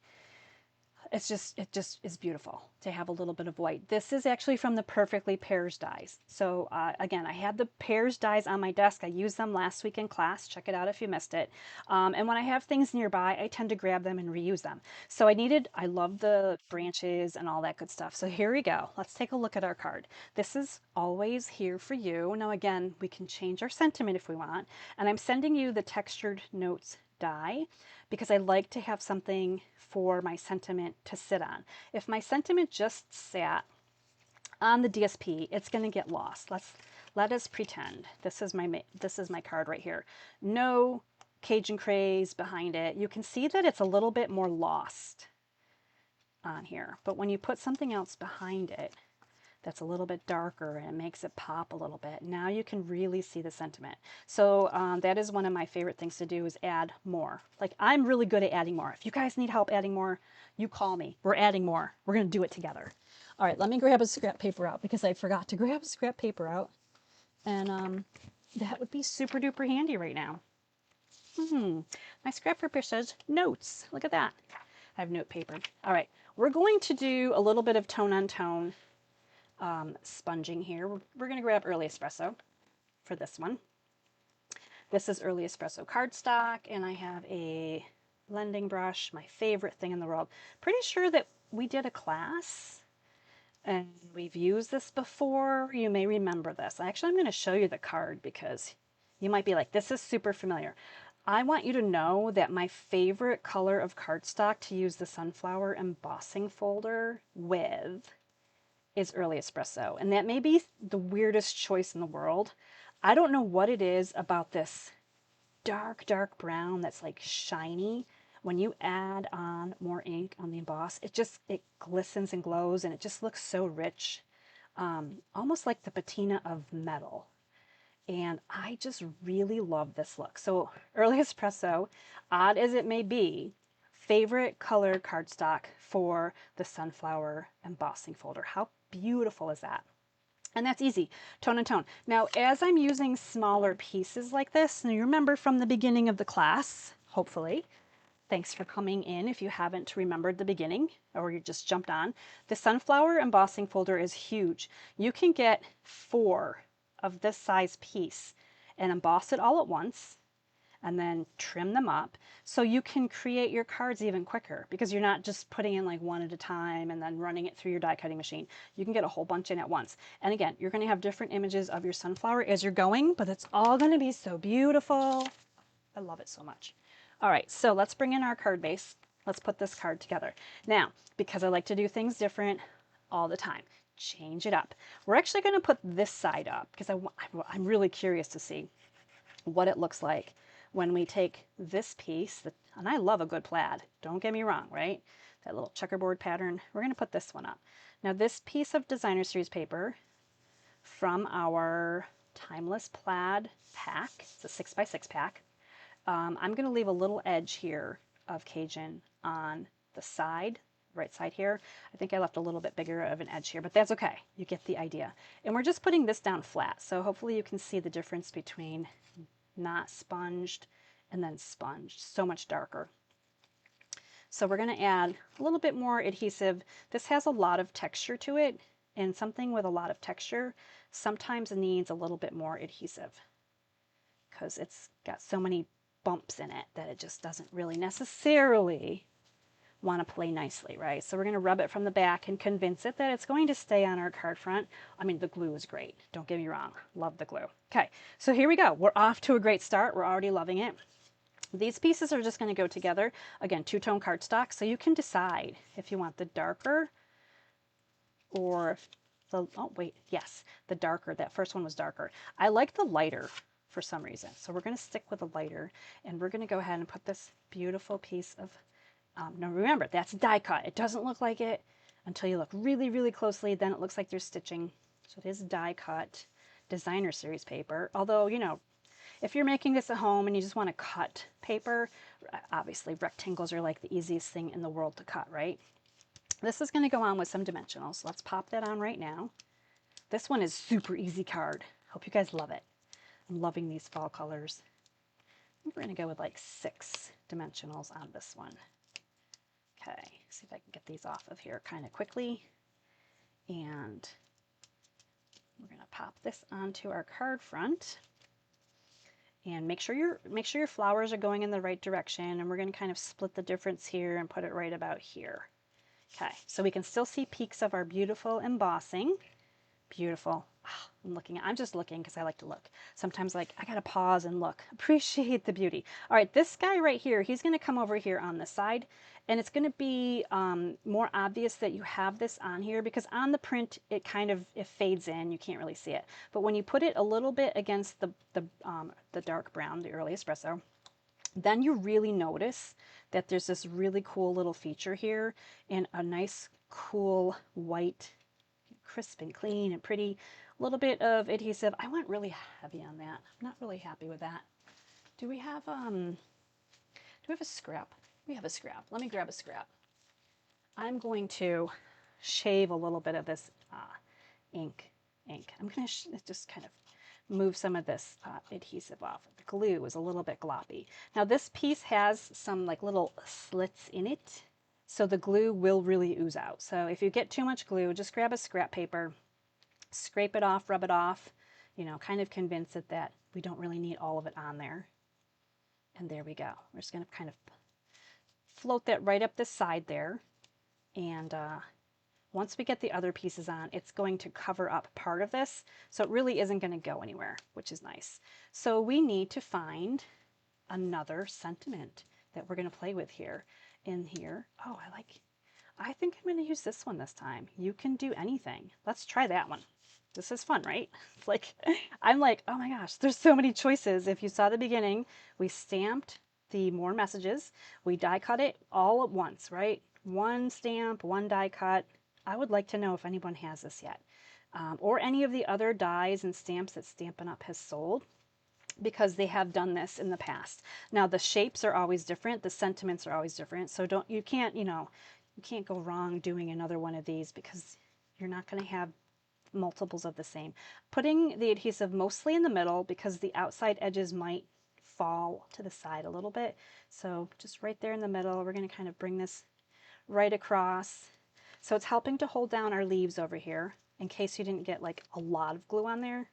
A: it just is beautiful to have a little bit of white. This is actually from the Perfectly Pairs dies. So again, I had the Pairs dies on my desk. I used them last week in class. Check it out if you missed it. And when I have things nearby, I tend to grab them and reuse them. So I love the branches and all that good stuff. So here we go. Let's take a look at our card. This is always here for you. Now again, we can change our sentiment if we want. And I'm sending you the textured notes die because I like to have something for my sentiment to sit on. If my sentiment just sat on the DSP, it's going to get lost. Let us pretend this is my card right here. No Cajun craze behind it. You can see that it's a little bit more lost on here, but when you put something else behind it that's a little bit darker and it makes it pop a little bit, now you can really see the sentiment. So that is one of my favorite things to do, is add more. Like, I'm really good at adding more. If you guys need help adding more, you call me. We're adding more. We're going to do it together. All right, let me grab a scrap paper out because I forgot to grab a scrap paper out. And that would be super duper handy right now. My scrap paper says notes. Look at that. I have note paper. All right, we're going to do a little bit of tone on tone sponging here. We're going to grab Early Espresso for this one. This is Early Espresso cardstock, and I have a blending brush, my favorite thing in the world. Pretty sure that we did a class and we've used this before. You may remember this. Actually, I'm going to show you the card because you might be like, this is super familiar. I want you to know that my favorite color of cardstock to use the sunflower embossing folder with is Early Espresso. And that may be the weirdest choice in the world. I don't know what it is about this dark brown that's like shiny. When you add on more ink on the emboss, it glistens and glows, and it just looks so rich. Almost like the patina of metal. And I just really love this look. So Early Espresso, odd as it may be, favorite color cardstock for the sunflower embossing folder. How beautiful is that? And that's easy, tone and tone. Now, as I'm using smaller pieces like this, and you remember from the beginning of the class, hopefully, thanks for coming in if you haven't remembered the beginning or you just jumped on, the sunflower embossing folder is huge. You can get 4 of this size piece and emboss it all at once, and then trim them up so you can create your cards even quicker, because you're not just putting in like one at a time and then running it through your die cutting machine. You can get a whole bunch in at once. And again, you're going to have different images of your sunflower as you're going, but it's all going to be so beautiful. I love it so much. All right, so let's bring in our card base. Let's put this card together. Now, because I like to do things different all the time, change it up. We're actually going to put this side up because I'm really curious to see what it looks like when we take this piece, and I love a good plaid, don't get me wrong, right? That little checkerboard pattern, we're going to put this one up. Now this piece of designer series paper from our Timeless Plaid pack, it's a 6x6 pack, I'm going to leave a little edge here of Cajun on the side, right side here. I think I left a little bit bigger of an edge here, but that's okay. You get the idea. And we're just putting this down flat, so hopefully you can see the difference between not sponged and then sponged. So much darker. So we're going to add a little bit more adhesive. This has a lot of texture to it, and something with a lot of texture sometimes needs a little bit more adhesive because it's got so many bumps in it that it just doesn't really necessarily want to play nicely, right? So we're going to rub it from the back and convince it that it's going to stay on our card front. I mean, the glue is great. Don't get me wrong. Love the glue. Okay, so here we go. We're off to a great start. We're already loving it. These pieces are just going to go together. Again, two-tone cardstock, so you can decide if you want the darker or the, oh wait, yes, the darker. That first one was darker. I like the lighter for some reason. So we're going to stick with the lighter, and we're going to go ahead and put this beautiful piece of now remember, that's die cut. It doesn't look like it until you look really, really closely. Then it looks like there's stitching. So it is die cut designer series paper. Although, you know, if you're making this at home and you just want to cut paper, obviously rectangles are like the easiest thing in the world to cut, right? This is going to go on with some dimensionals. So let's pop that on right now. This one is super easy card. Hope you guys love it. I'm loving these fall colors. We're going to go with like 6 dimensionals on this one. Okay, see if I can get these off of here kind of quickly. And we're going to pop this onto our card front. And make sure your flowers are going in the right direction, and we're going to kind of split the difference here and put it right about here. Okay, so we can still see peaks of our beautiful embossing. Beautiful. Oh, I'm just looking because I like to look. Sometimes like I gotta pause and look. Appreciate the beauty. All right, this guy right here, he's gonna come over here on the side, and it's gonna be more obvious that you have this on here because on the print it fades in. You can't really see it. But when you put it a little bit against the dark brown, the early espresso, then you really notice that there's this really cool little feature here and a nice cool white, crisp and clean and pretty. A little bit of adhesive. I went really heavy on that. I'm not really happy with that. Do we have a scrap? We have a scrap. Let me grab a scrap. I'm going to shave a little bit of this ink. I'm going to just kind of move some of this adhesive off. The glue is a little bit gloppy. Now this piece has some like little slits in it, so the glue will really ooze out. So if you get too much glue, just grab a scrap paper, scrape it off, rub it off, you know, kind of convince it that we don't really need all of it on there. And there we go. We're just going to kind of float that right up the side there. And once we get the other pieces on, it's going to cover up part of this. So it really isn't going to go anywhere, which is nice. So we need to find another sentiment that we're going to play with here. In here. Oh, I think I'm going to use this one this time. You can do anything. Let's try that one. This is fun, right? It's like, I'm like, oh my gosh, there's so many choices. If you saw the beginning, we stamped the more messages. We die cut it all at once, right? One stamp, one die cut. I would like to know if anyone has this yet. Or any of the other dies and stamps that Stampin' Up! Has sold, because they have done this in the past. Now the shapes are always different, the sentiments are always different, so you can't go wrong doing another one of these because you're not going to have multiples of the same. Putting the adhesive mostly in the middle because the outside edges might fall to the side a little bit. So just right there in the middle, we're going to kind of bring this right across. So it's helping to hold down our leaves over here in case you didn't get like a lot of glue on there.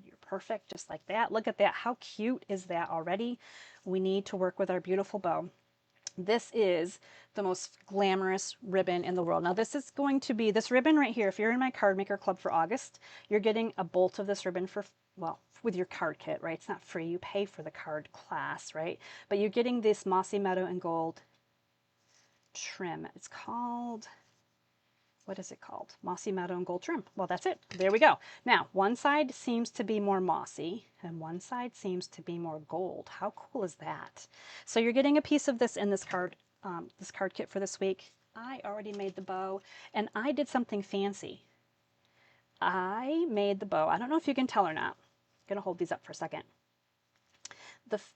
A: You're perfect, just like that. Look at that. How cute is that already? We need to work with our beautiful bow. This is the most glamorous ribbon in the world. Now this is going to be, this ribbon right here, if you're in my card maker club for August, you're getting a bolt of this ribbon for, well, with your card kit, right? It's not free. You pay for the card class, right? But you're getting this Mossy Meadow and Gold trim. It's called, what is it called? Mossy Meadow and Gold trim. Well, that's it. There we go. Now, one side seems to be more mossy and one side seems to be more gold. How cool is that? So you're getting a piece of this in this card kit for this week. I already made the bow and I did something fancy. I made the bow. I don't know if you can tell or not. I'm going to hold these up for a second.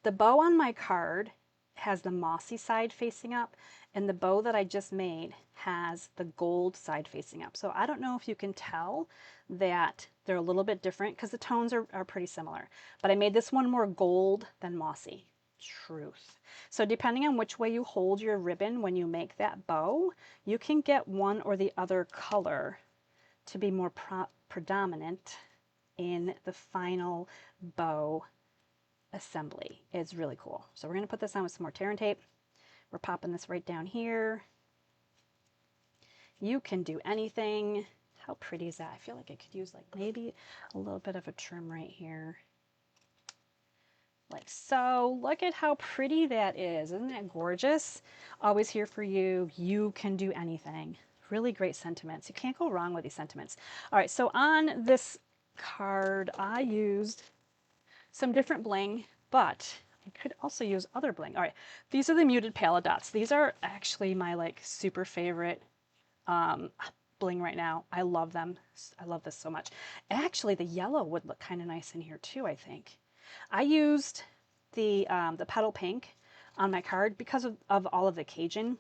A: The bow on my card has the mossy side facing up, and the bow that I just made has the gold side facing up. So I don't know if you can tell that they're a little bit different because the tones are pretty similar. But I made this one more gold than mossy. Truth. So depending on which way you hold your ribbon when you make that bow, you can get one or the other color to be more predominant in the final bow assembly. It's really cool. So we're going to put this on with some more tear and tape. We're popping this right down here. You can do anything. How pretty is that? I feel like I could use like maybe a little bit of a trim right here. Like so. Look at how pretty that is. Isn't that gorgeous? Always here for you. You can do anything. Really great sentiments. You can't go wrong with these sentiments. All right, so on this card, I used some different bling, but I could also use other bling. All right, these are the muted palette dots. These are actually my like super favorite bling right now. I love them. I love this so much. Actually, the yellow would look kind of nice in here too, I think. I used the petal pink on my card because of all of the Cajun.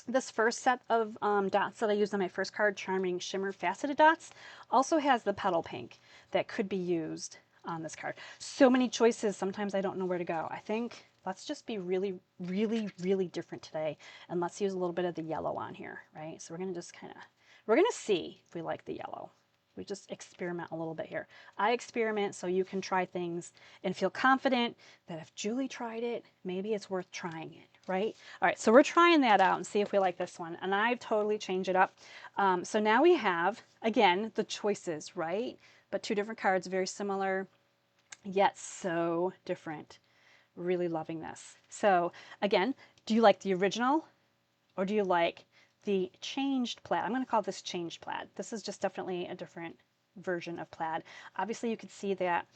A: This first set of dots that I used on my first card, Charming Shimmer Faceted Dots, also has the petal pink that could be used on this card. So many choices, sometimes I don't know where to go. I think Let's just be really, really, really different today. And let's use a little bit of the yellow on here, right? So we're going to just we're going to see if we like the yellow. We just experiment a little bit here. I experiment so you can try things and feel confident that if Julie tried it, maybe it's worth trying it, right? All right, so we're trying that out and see if we like this one. And I've totally changed it up. So now we have, again, the choices, right? But two different cards, very similar, yet so different. Really loving this. So again, do you like the original or do you like the changed plaid? I'm going to call this changed plaid. This is just definitely a different version of plaid. Obviously you could see that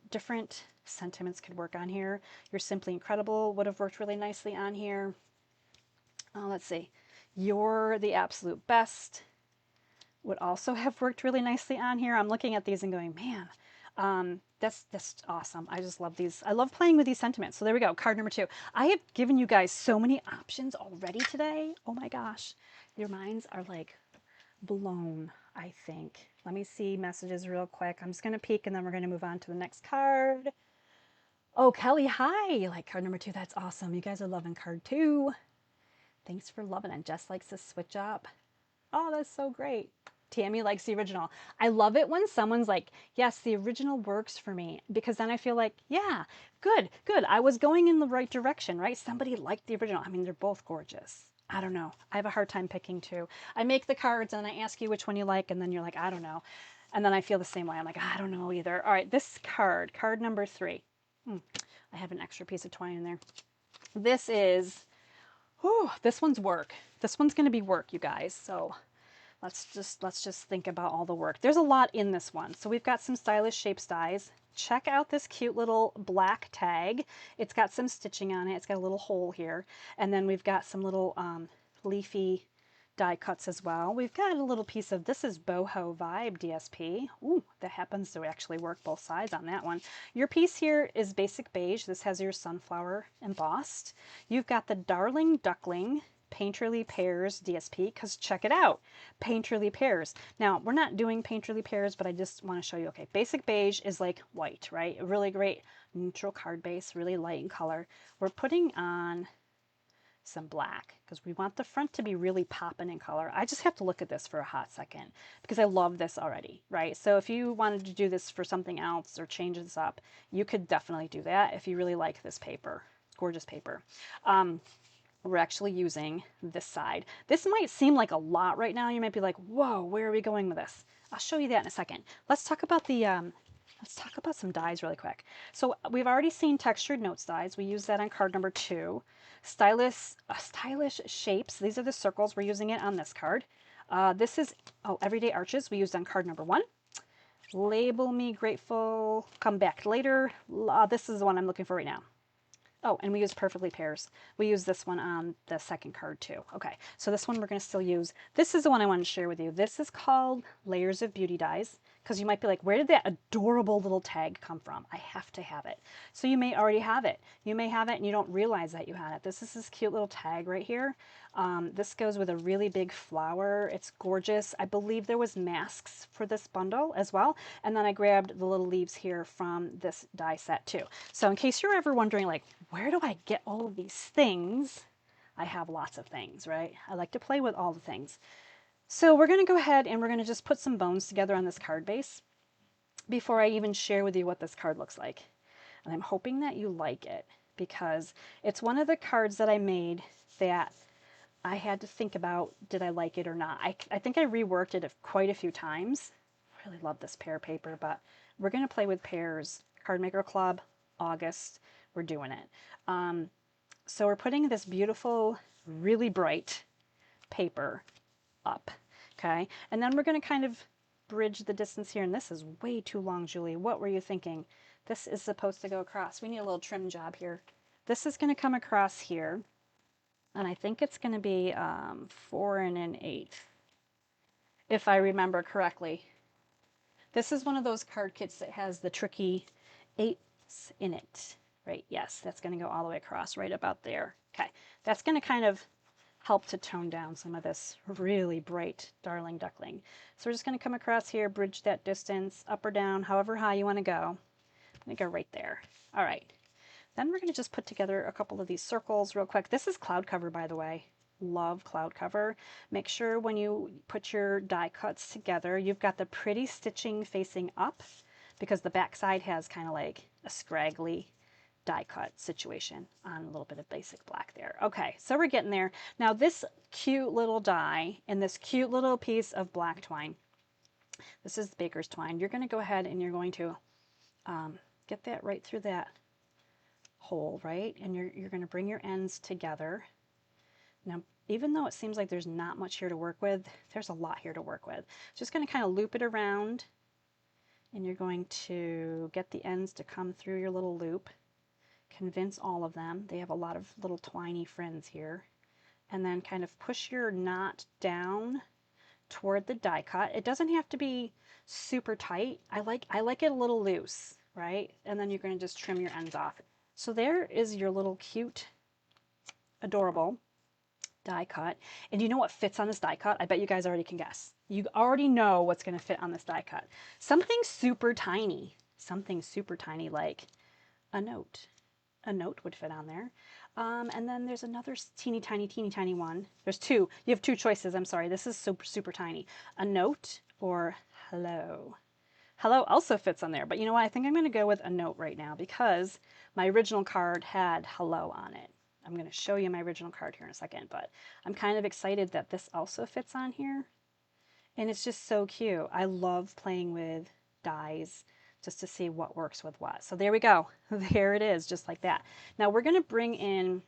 A: different sentiments could work on here. You're Simply Incredible would have worked really nicely on here. Let's see. You're the Absolute Best would also have worked really nicely on here. I'm looking at these and going, man, that's awesome. I just love these. I love playing with these sentiments. So there we go. Card number 2. I have given you guys so many options already today. Oh my gosh. Your minds are like blown, I think. Let me see messages real quick. I'm just going to peek and then we're going to move on to the next card. Oh, Kelly, hi. You like card number 2. That's awesome. You guys are loving card 2. Thanks for loving it. Jess likes to switch up. Oh, that's so great. Tammy likes the original. I love it when someone's like, yes, the original works for me, because then I feel like, yeah, good, good. I was going in the right direction, right? Somebody liked the original. I mean, they're both gorgeous. I don't know. I have a hard time picking too. I make the cards and I ask you which one you like, and then you're like, I don't know. And then I feel the same way. I'm like, I don't know either. All right, this card, card number 3. I have an extra piece of twine in there. This is, this one's work. This one's going to be work, you guys. So let's just think about all the work. There's a lot in this one. So we've got some stylish shapes dies. Check out this cute little black tag. It's got some stitching on it. It's got a little hole here. And then we've got some little leafy die cuts as well. We've got a little piece of, this is Boho Vibe DSP. Ooh, that happens to actually work both sides on that one. Your piece here is basic beige. This has your sunflower embossed. You've got the Darling Duckling Painterly Pears DSP, because check it out, Painterly Pears. Now, we're not doing Painterly Pears, but I just want to show you, okay, basic beige is like white, right? A really great neutral card base, really light in color. We're putting on some black because we want the front to be really popping in color. I just have to look at this for a hot second because I love this already, right? So if you wanted to do this for something else or change this up, you could definitely do that if you really like this paper. Gorgeous paper. We're actually using this side. This might seem like a lot right now. You might be like, whoa, where are we going with this? I'll show you that in a second. Let's talk about the, let's talk about some dies really quick. So we've already seen textured notes dies. We use that on card number 2. Stylish shapes. These are the circles. We're using it on this card. This is, Everyday Arches. We used on card number 1. Label Me Grateful. Come Back Later. This is the one I'm looking for right now. Oh, and we use Perfectly Pairs. We use this one on the second card too. Okay, so this one we're going to still use. This is the one I want to share with you. This is called Layers of Beauty Dies, because you might be like, where did that adorable little tag come from? I have to have it. So you may already have it. You may have it and you don't realize that you had it. This is this cute little tag right here. This goes with a really big flower. It's gorgeous. I believe there was masks for this bundle as well. And then I grabbed the little leaves here from this die set too. So in case you're ever wondering, like, where do I get all of these things? I have lots of things, right? I like to play with all the things. So we're going to go ahead and we're going to just put some bones together on this card base before I even share with you what this card looks like. And I'm hoping that you like it because it's one of the cards that I made that I had to think about, did I like it or not? I think I reworked it quite a few times. I really love this pear paper, but we're going to play with pears. Cardmaker Club, August, we're doing it. So we're putting this beautiful, really bright paper up, okay? And then we're going to kind of bridge the distance here, and this is way too long, Julie. What were you thinking? This is supposed to go across. We need a little trim job here. This is going to come across here. And I think it's going to be 4 1/8, if I remember correctly. This is one of those card kits that has the tricky 8s in it, right? Yes, that's going to go all the way across right about there. Okay, that's going to kind of help to tone down some of this really bright Darling Duckling. So we're just going to come across here, bridge that distance, up or down, however high you want to go. I'm going to go right there. All right. Then we're going to just put together a couple of these circles real quick. This is cloud cover, by the way. Love cloud cover. Make sure when you put your die cuts together, you've got the pretty stitching facing up, because the back side has kind of like a scraggly die cut situation on a little bit of basic black there. Okay, so we're getting there. Now this cute little die and this cute little piece of black twine, this is baker's twine. You're going to go ahead and you're going to get that right through that hole, right? And you're going to bring your ends together. Now, even though it seems like there's not much here to work with, there's a lot here to work with. Just going to kind of loop it around, and you're going to get the ends to come through your little loop. Convince all of them. They have a lot of little twiny friends here. And then kind of push your knot down toward the die cut. It doesn't have to be super tight. I like it a little loose, right? And then you're going to just trim your ends off. So there is your little cute, adorable die cut. And you know what fits on this die cut? I bet you guys already can guess. You already know what's going to fit on this die cut. Something super tiny like a note. A note would fit on there. And then there's another teeny tiny one. There's two. You have two choices. I'm sorry. This is super tiny. A note or hello. Hello also fits on there, but you know what? I think I'm going to go with a note right now because my original card had hello on it. I'm going to show you my original card here in a second, but I'm kind of excited that this also fits on here. And it's just so cute. I love playing with dies just to see what works with what. So there we go. There it is, just like that. Now we're going to bring in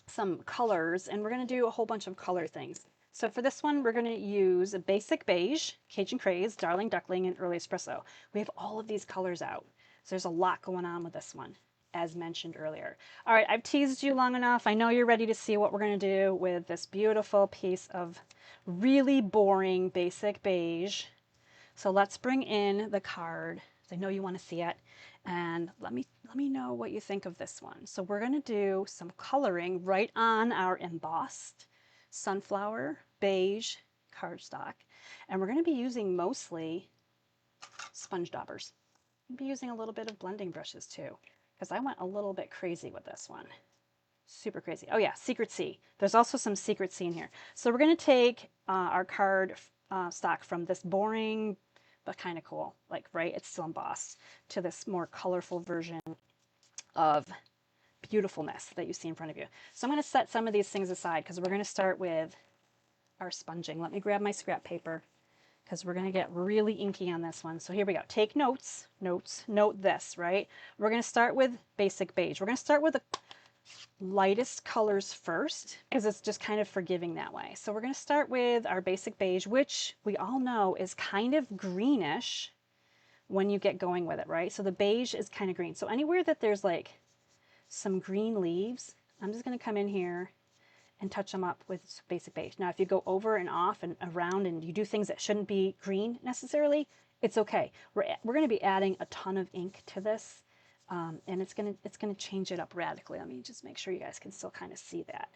A: some colors, and we're going to do a whole bunch of color things. So for this one, we're going to use a basic beige, Cajun Craze, Darling Duckling, and Early Espresso. We have all of these colors out. So there's a lot going on with this one, as mentioned earlier. All right, I've teased you long enough. I know you're ready to see what we're going to do with this beautiful piece of really boring basic beige. So let's bring in the card. I know you want to see it. And let me know what you think of this one. So we're going to do some coloring right on our embossed sunflower beige cardstock. And we're going to be using mostly sponge daubers. I'll be using a little bit of blending brushes too, because I went a little bit crazy with this one. Super crazy. Oh yeah, Secret C. There's also some Secret C in here. So we're going to take our card stock from this boring but kind of cool, like, right, it's still embossed, to this more colorful version of beautifulness that you see in front of you. So I'm going to set some of these things aside because we're going to start with our sponging. Let me grab my scrap paper because we're going to get really inky on this one. So here we go. Take notes, note this, right? We're going to start with basic beige. We're going to start with the lightest colors first because it's just kind of forgiving that way. So we're going to start with our basic beige, which we all know is kind of greenish when you get going with it, right? So the beige is kind of green. So anywhere that there's like some green leaves, I'm just going to come in here and touch them up with basic beige. Now, if you go over and off and around and you do things that shouldn't be green necessarily, it's okay. We're going to be adding a ton of ink to this. And it's gonna change it up radically. Let me just make sure you guys can still kind of see that.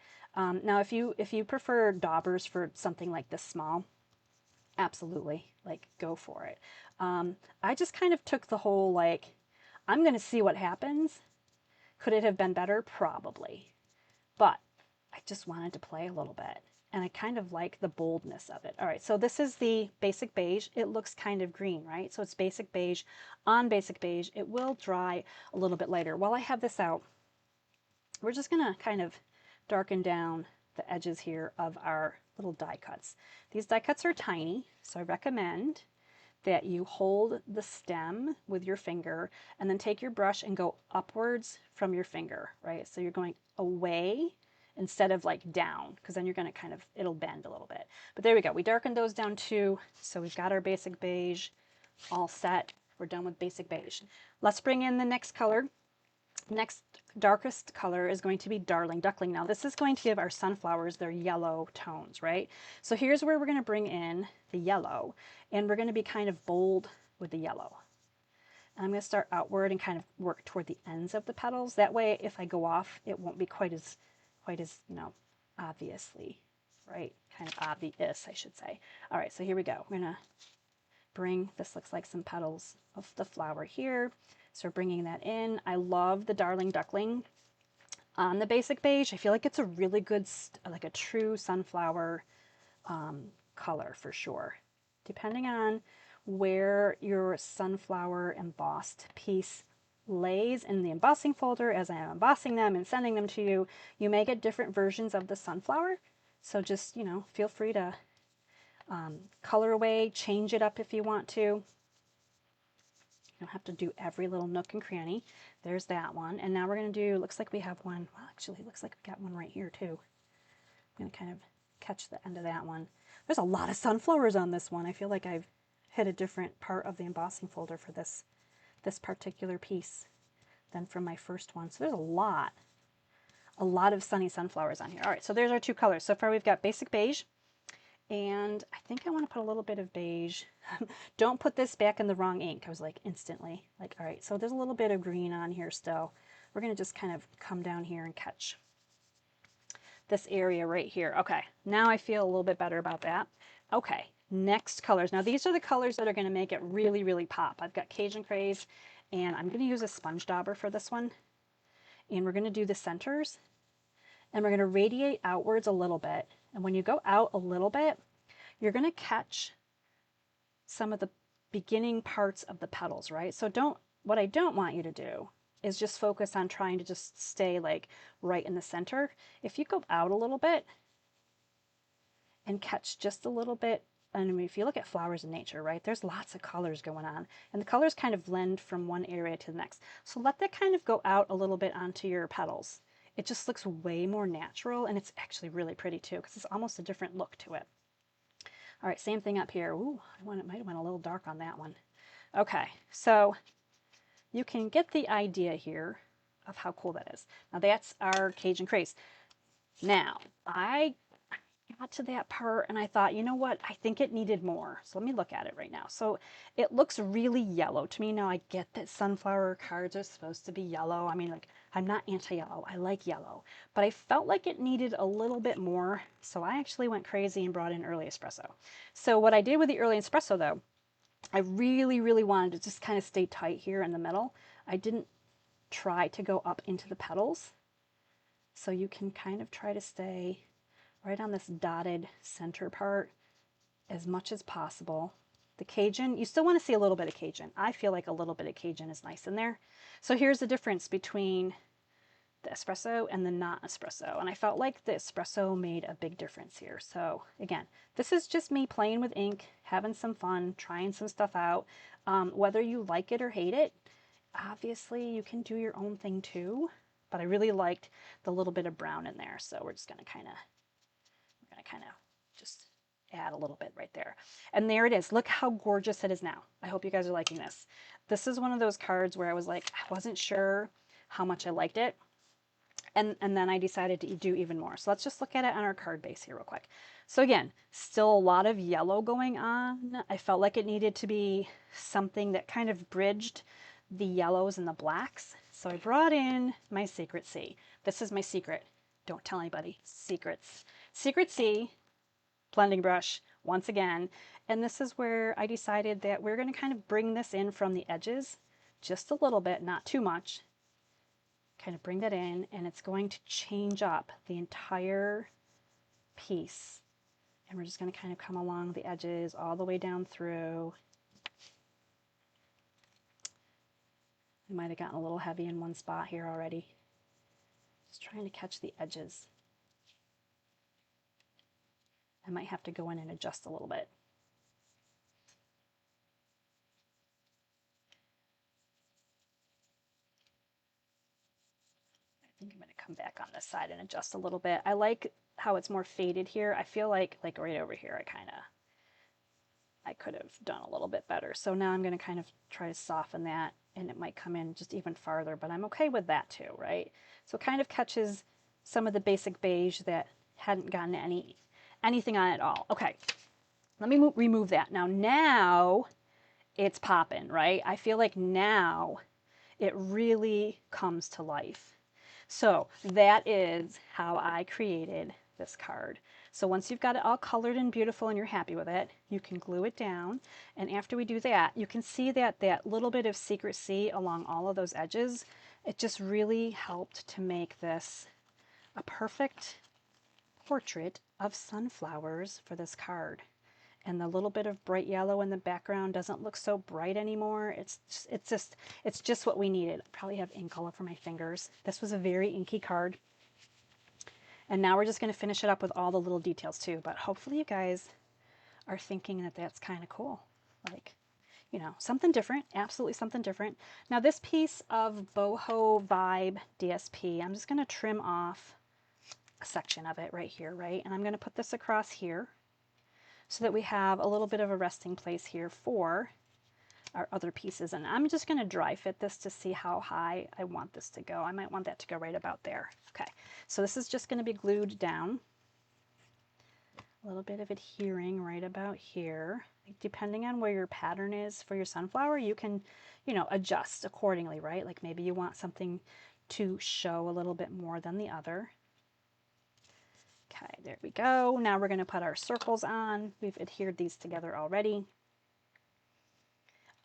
A: Now, if you prefer daubers for something like this small, absolutely, like, go for it. I just kind of took the whole, like, I'm gonna see what happens. Could it have been better? Probably, but I just wanted to play a little bit. And I kind of like the boldness of it. All right, so this is the basic beige. It looks kind of green, right? So it's basic beige. On basic beige, it will dry a little bit later. While I have this out, we're just gonna kind of darken down the edges here of our little die cuts. These die cuts are tiny, so I recommend that you hold the stem with your finger and then take your brush and go upwards from your finger, right? So you're going away instead of like down, because then you're going to kind of, it'll bend a little bit. But there we go. We darkened those down too. So we've got our basic beige all set. We're done with basic beige. Let's bring in the next color. Next darkest color is going to be Darling Duckling. Now this is going to give our sunflowers their yellow tones, right? So here's where we're going to bring in the yellow, and we're going to be kind of bold with the yellow. And I'm going to start outward and kind of work toward the ends of the petals. That way, if I go off, it won't be quite as, you know, obviously, right? Kind of obvious, I should say. All right, so here we go. We're going to bring, this looks like some petals of the flower here. So we're bringing that in. I love the Darling Duckling on the basic beige. I feel like it's a really good, like a true sunflower color for sure. Depending on where your sunflower embossed piece lays in the embossing folder, as I am embossing them and sending them to you, you may get different versions of the sunflower. So just, you know, feel free to color away, change it up if you want to. You don't have to do every little nook and cranny. There's that one. And now we're going to do, looks like we have one. Well, actually, looks like we got one right here too. I'm going to kind of catch the end of that one. There's a lot of sunflowers on this one. I feel like I've hit a different part of the embossing folder for this particular piece than from my first one. So there's a lot of sunny sunflowers on here. All right, so there's our two colors. So far we've got basic beige, and I think I want to put a little bit of beige. Don't put this back in the wrong ink. I was like instantly like, all right, so there's a little bit of green on here still. We're going to just kind of come down here and catch this area right here. Okay, now I feel a little bit better about that. Okay, next colors. Now these are the colors that are going to make it really, really pop. I've got Cajun Craze, and I'm going to use a sponge dauber for this one. And we're going to do the centers, and we're going to radiate outwards a little bit. And when you go out a little bit, you're going to catch some of the beginning parts of the petals, right? So what I don't want you to do is just focus on trying to just stay like right in the center. If you go out a little bit and catch just a little bit, and I mean, if you look at flowers in nature, right, there's lots of colors going on, and the colors kind of blend from one area to the next. So let that kind of go out a little bit onto your petals. It just looks way more natural, and it's actually really pretty too, because it's almost a different look to it. All right, same thing up here. Ooh, might have went a little dark on that one. Okay, so you can get the idea here of how cool that is. Now that's our Cajun Craze. Now, I got to that part and I thought, you know what, I think it needed more. So let me look at it right now. So it looks really yellow to me. Now I get that sunflower cards are supposed to be yellow. I mean, like, I'm not anti-yellow. I like yellow. But I felt like it needed a little bit more. So I actually went crazy and brought in early espresso. So what I did with the early espresso though, I really, really wanted to just kind of stay tight here in the middle. I didn't try to go up into the petals. So you can kind of try to stay right on this dotted center part as much as possible. The Cajun, you still want to see a little bit of Cajun. I feel like a little bit of Cajun is nice in there. So here's the difference between the espresso and the not espresso. And I felt like the espresso made a big difference here. So again, this is just me playing with ink, having some fun, trying some stuff out. Whether you like it or hate it, obviously you can do your own thing too. But I really liked the little bit of brown in there. So we're just going to kind of just add a little bit right there. And there it is. Look how gorgeous it is now. I hope you guys are liking this. This is one of those cards where I was like, I wasn't sure how much I liked it. And then I decided to do even more. So let's just look at it on our card base here real quick. So again, still a lot of yellow going on. I felt like it needed to be something that kind of bridged the yellows and the blacks. So I brought in my Secret C. This is my secret. Don't tell anybody. Secrets. Secret C blending brush once again. And this is where I decided that we're going to kind of bring this in from the edges just a little bit, not too much. Kind of bring that in, and it's going to change up the entire piece. And we're just going to kind of come along the edges all the way down through. We might have gotten a little heavy in one spot here already. Just trying to catch the edges. I might have to go in and adjust a little bit. I think I'm going to come back on this side and adjust a little bit. I like how it's more faded here. I feel like right over here, I could have done a little bit better. So now I'm going to kind of try to soften that, and it might come in just even farther, but I'm okay with that too, right? So it kind of catches some of the basic beige that hadn't gotten anything on it at all. Okay, let me remove that. Now it's popping, right? I feel like now it really comes to life. So that is how I created this card. So once you've got it all colored and beautiful and you're happy with it, you can glue it down. And after we do that, you can see that that little bit of secrecy along all of those edges, it just really helped to make this a perfect portrait of sunflowers for this card. And the little bit of bright yellow in the background doesn't look so bright anymore. It's just what we needed. I probably have ink all over my fingers. This was a very inky card. And now we're just going to finish it up with all the little details too. But hopefully you guys are thinking that that's kind of cool. Like, you know, something different, absolutely something different. Now this piece of Boho Vibe DSP, I'm just going to trim off a section of it right here, right? And I'm going to put this across here, so that we have a little bit of a resting place here for our other pieces. And I'm just going to dry fit this to see how high I want this to go. I might want that to go right about there. Okay, so this is just going to be glued down. A little bit of adhering right about here. Depending on where your pattern is for your sunflower, you can, you know, adjust accordingly, right? Like maybe you want something to show a little bit more than the other. Okay, there we go. Now we're going to put our circles on. We've adhered these together already.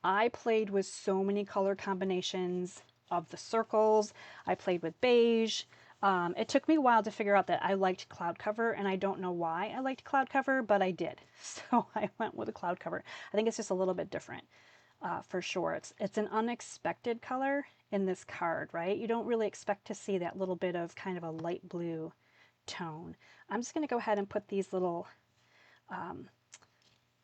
A: I played with so many color combinations of the circles. I played with beige. It took me a while to figure out that I liked cloud cover, and I don't know why I liked cloud cover, but I did. So I went with a cloud cover. I think it's just a little bit different for sure. It's an unexpected color in this card, right? You don't really expect to see that little bit of kind of a light blue tone. I'm just going to go ahead and put these little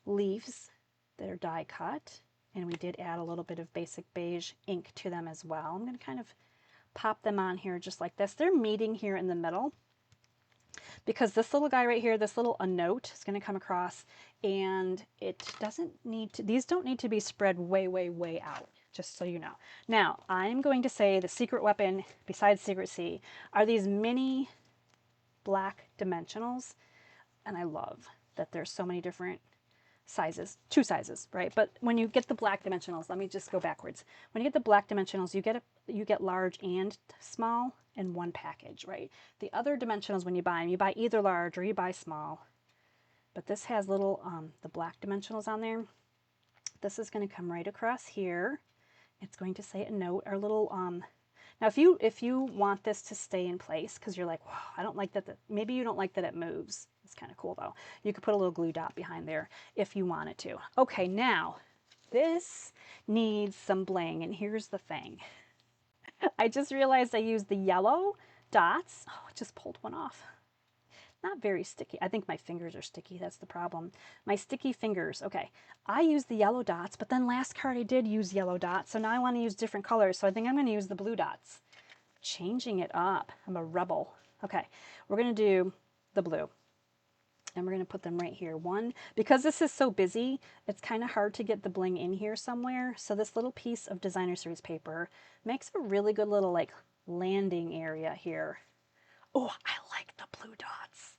A: leaves that are die cut, and we did add a little bit of basic beige ink to them as well. I'm going to kind of pop them on here just like this. They're meeting here in the middle because this little guy right here, this little a note is going to come across, and it doesn't need to, these don't need to be spread way, way, way out, just so you know. Now, I'm going to say the secret weapon besides secrecy are these mini black dimensionals, and I love that there's so many different sizes, 2 sizes, right? But when you get the black dimensionals, let me just go backwards. When you get the black dimensionals, you get large and small in one package, right? The other dimensionals, when you buy them, you buy either large or you buy small. But this has little the black dimensionals on there. This is going to come right across here. It's going to say a note or little now, if you want this to stay in place, because you're like, wow, I don't like that, maybe you don't like that it moves. It's kind of cool though. You could put a little glue dot behind there if you wanted to. Okay, now this needs some bling, and here's the thing. I just realized I used the yellow dots. Oh, I just pulled one off. Not very sticky. I think my fingers are sticky. That's the problem. My sticky fingers. Okay. I used the yellow dots, but then last card I did use yellow dots. So now I want to use different colors. So I think I'm going to use the blue dots. Changing it up. I'm a rebel. Okay. We're going to do the blue. And we're going to put them right here. One, because this is so busy, it's kind of hard to get the bling in here somewhere. So this little piece of designer series paper makes a really good little like landing area here. Oh, I like the blue dots.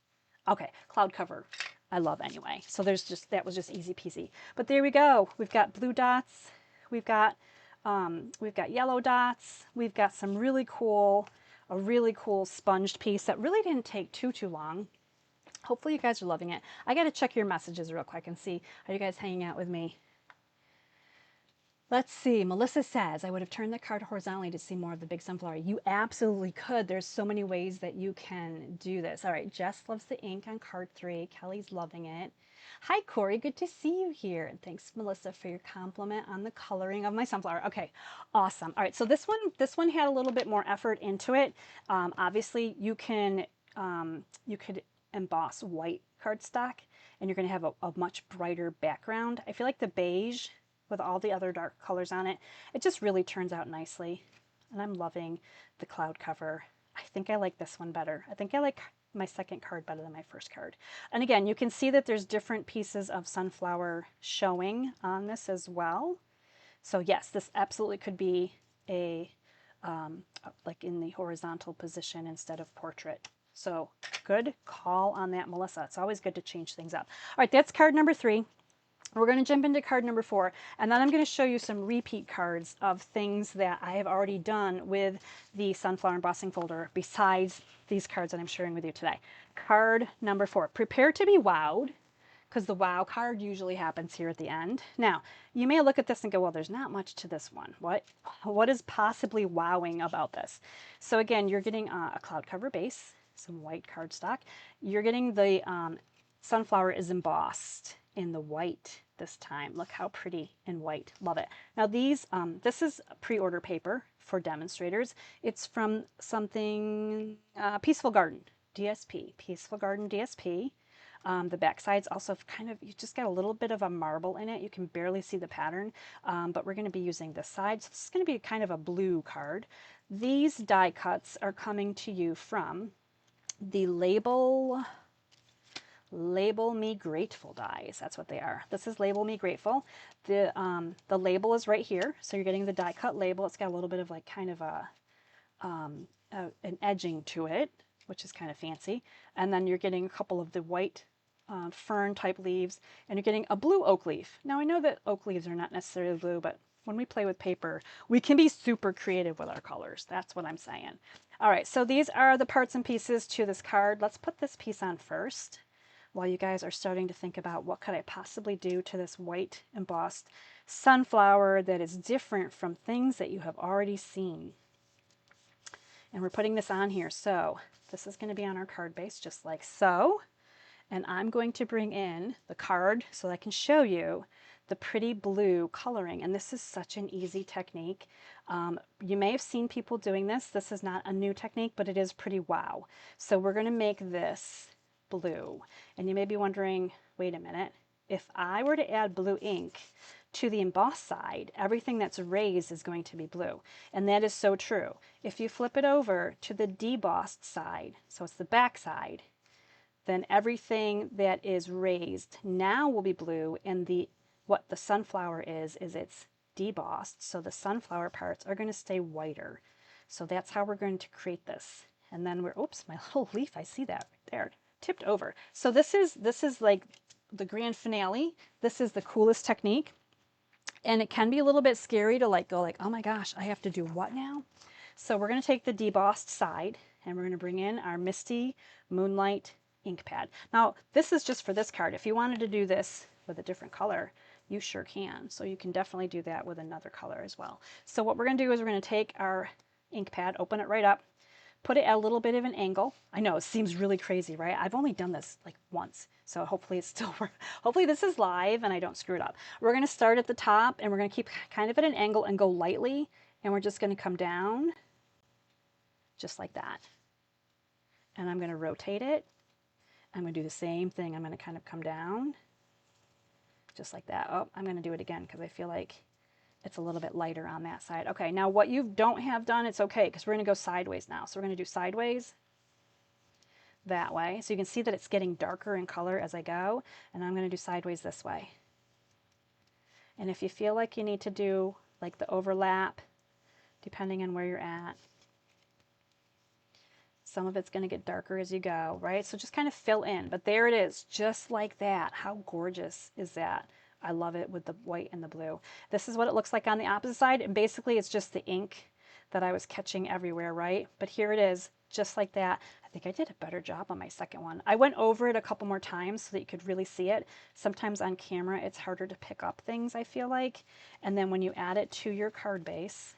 A: Okay, cloud cover, I love anyway. So that was just easy peasy. But there we go. We've got blue dots. We've got yellow dots. We've got a really cool sponged piece that really didn't take too long. Hopefully you guys are loving it. I got to check your messages real quick and see, are you guys hanging out with me? Let's see. Melissa says, I would have turned the card horizontally to see more of the big sunflower. You absolutely could. There's so many ways that you can do this. All right. Jess loves the ink on card 3. Kelly's loving it. Hi, Corey. Good to see you here. And thanks, Melissa, for your compliment on the coloring of my sunflower. Okay. Awesome. All right. So this one had a little bit more effort into it. Obviously, you could emboss white cardstock, and you're going to have a much brighter background. I feel like the beige with all the other dark colors on it, it just really turns out nicely. And I'm loving the cloud cover. I think I like this one better. I think I like my second card better than my first card. And again, you can see that there's different pieces of sunflower showing on this as well. So yes, this absolutely could be a like in the horizontal position instead of portrait. So good call on that, Melissa. It's always good to change things up. All right, that's card number 3. We're going to jump into card number 4, and then I'm going to show you some repeat cards of things that I have already done with the Sunflower Embossing Folder besides these cards that I'm sharing with you today. Card number 4, prepare to be wowed, because the wow card usually happens here at the end. Now, you may look at this and go, well, there's not much to this one. What is possibly wowing about this? So again, you're getting a cloud cover base, some white cardstock. You're getting the sunflower is embossed in the white this time. Look how pretty in white. Love it. Now these, this is pre-order paper for demonstrators. It's from something, Peaceful Garden, DSP, Peaceful Garden DSP. The back side's also kind of, you just got a little bit of a marble in it. You can barely see the pattern, but we're going to be using this side. So this is going to be kind of a blue card. These die cuts are coming to you from the Label Me Grateful dies. That's what they are. This is Label Me Grateful. The label is right here. So you're getting the die cut label. It's got a little bit of like kind of an edging to it, which is kind of fancy. And then you're getting a couple of the white fern type leaves, and you're getting a blue oak leaf. Now I know that oak leaves are not necessarily blue, but when we play with paper, we can be super creative with our colors. That's what I'm saying. All right, so these are the parts and pieces to this card. Let's put this piece on first while you guys are starting to think about what could I possibly do to this white embossed sunflower that is different from things that you have already seen. And we're putting this on here. So this is going to be on our card base just like so. And I'm going to bring in the card so that I can show you the pretty blue coloring. And this is such an easy technique. You may have seen people doing this. This is not a new technique, but it is pretty wow. So we're going to make this blue. And you may be wondering, wait a minute, if I were to add blue ink to the embossed side, everything that's raised is going to be blue. And that is so true. If you flip it over to the debossed side, so it's the back side, then everything that is raised now will be blue, and what the sunflower is it's debossed, so the sunflower parts are going to stay whiter. So that's how we're going to create this. And then oops, my little leaf, I see that right there, tipped over. So this is like the grand finale. This is the coolest technique. And it can be a little bit scary to go like, oh my gosh, I have to do what now? So we're going to take the debossed side and we're going to bring in our Misty Moonlight ink pad. Now this is just for this card. If you wanted to do this with a different color, you sure can. So you can definitely do that with another color as well. So what we're going to do is we're going to take our ink pad, open it right up, put it at a little bit of an angle. I know it seems really crazy, right? I've only done this like once, so hopefully it's still hopefully this is live and I don't screw it up. We're going to start at the top and we're going to keep kind of at an angle and go lightly, and we're just going to come down just like that. And I'm going to rotate it. I'm going to do the same thing. I'm going to kind of come down just like that. Oh, I'm going to do it again because I feel like it's a little bit lighter on that side. Okay, now what you don't have done, it's okay because we're going to go sideways now. So we're going to do sideways that way. So you can see that it's getting darker in color as I go. And I'm going to do sideways this way. And if you feel like you need to do like the overlap, depending on where you're at, some of it's going to get darker as you go, right? So just kind of fill in. But there it is, just like that. How gorgeous is that? I love it with the white and the blue. This is what it looks like on the opposite side. And basically it's just the ink that I was catching everywhere, right? But here it is, just like that. I think I did a better job on my second one. I went over it a couple more times so that you could really see it. Sometimes on camera it's harder to pick up things, I feel like. And then when you add it to your card base,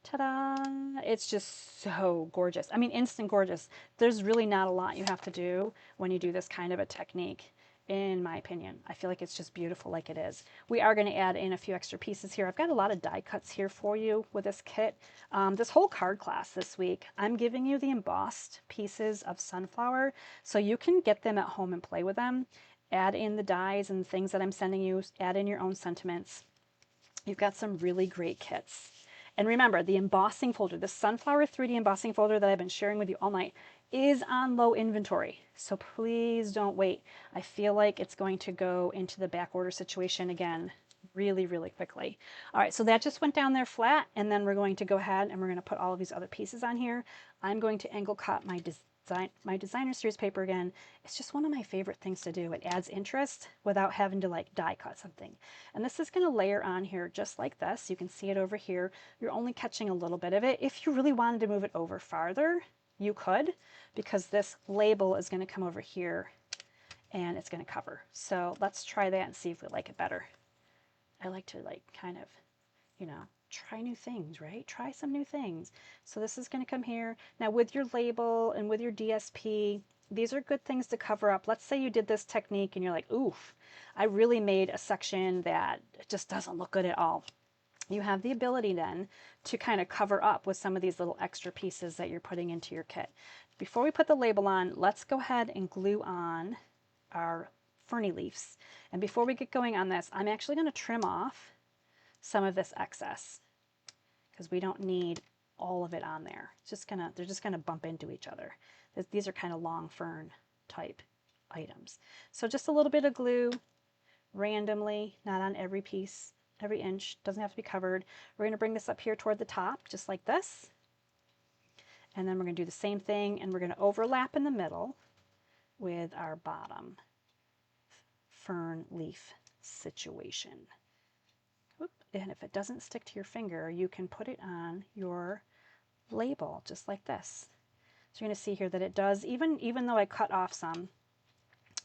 A: ta-da! It's just so gorgeous. I mean, instant gorgeous. There's really not a lot you have to do when you do this kind of a technique, in my opinion. I feel like it's just beautiful like it is. We are going to add in a few extra pieces here. I've got a lot of die cuts here for you with this kit. This whole card class this week, I'm giving you the embossed pieces of sunflower so you can get them at home and play with them. Add in the dies and the things that I'm sending you. Add in your own sentiments. You've got some really great kits. And remember, the embossing folder, the Sunflower 3D embossing folder that I've been sharing with you all night, is on low inventory. So please don't wait. I feel like it's going to go into the back order situation again really, really quickly. All right, so that just went down there flat, and then we're going to go ahead and we're going to put all of these other pieces on here. I'm going to angle cut my my designer series paper again. It's just one of my favorite things to do. It adds interest without having to like die cut something. And this is going to layer on here just like this. You can see it over here. You're only catching a little bit of it. If you really wanted to move it over farther, you could, because this label is going to come over here and it's going to cover. So let's try that and see if we like it better. I like to like kind of, you know, try new things, right? Try some new things. So this is going to come here. Now with your label and with your DSP, these are good things to cover up. Let's say you did this technique and you're like, oof, I really made a section that just doesn't look good at all. You have the ability then to kind of cover up with some of these little extra pieces that you're putting into your kit. Before we put the label on, let's go ahead and glue on our ferny leaves. And before we get going on this, I'm actually going to trim off some of this excess because we don't need all of it on there. It's just they're just gonna bump into each other. These are kind of long fern type items. So just a little bit of glue randomly, not on every piece, every inch, doesn't have to be covered. We're gonna bring this up here toward the top, just like this. And then we're gonna do the same thing and we're gonna overlap in the middle with our bottom fern leaf situation. And if it doesn't stick to your finger, you can put it on your label just like this. So you're going to see here that it does, even though I cut off some.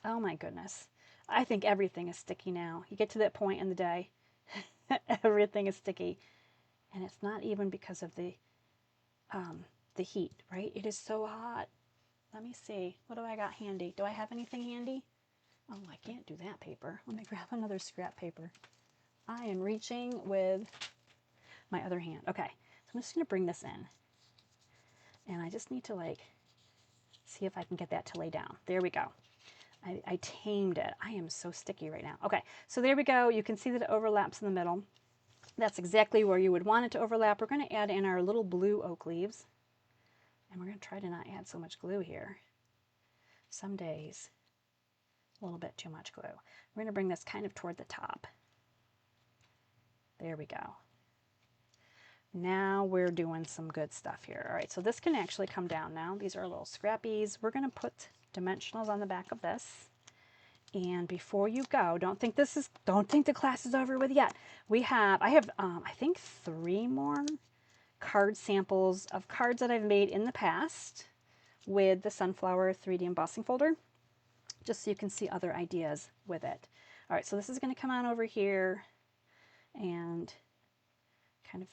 A: Oh my goodness. I think everything is sticky now. You get to that point in the day, everything is sticky. And it's not even because of the heat, right? It is so hot. Let me see. What do I got handy? Do I have anything handy? Oh, I can't do that paper. Let me grab another scrap paper. I am reaching with my other hand. Okay, so I'm just going to bring this in. And I just need to like see if I can get that to lay down. There we go. I tamed it. I am so sticky right now. Okay, so there we go. You can see that it overlaps in the middle. That's exactly where you would want it to overlap. We're going to add in our little blue oak leaves. And we're going to try to not add so much glue here. Some days, a little bit too much glue. We're going to bring this kind of toward the top. There we go. Now we're doing some good stuff here. All right, so this can actually come down now. These are little scrappies. We're going to put dimensionals on the back of this. And before you go, don't think the class is over with yet. I have I think 3 more card samples of cards that I've made in the past with the Sunflower 3D embossing folder, just so you can see other ideas with it. All right, so this is going to come on over here and kind of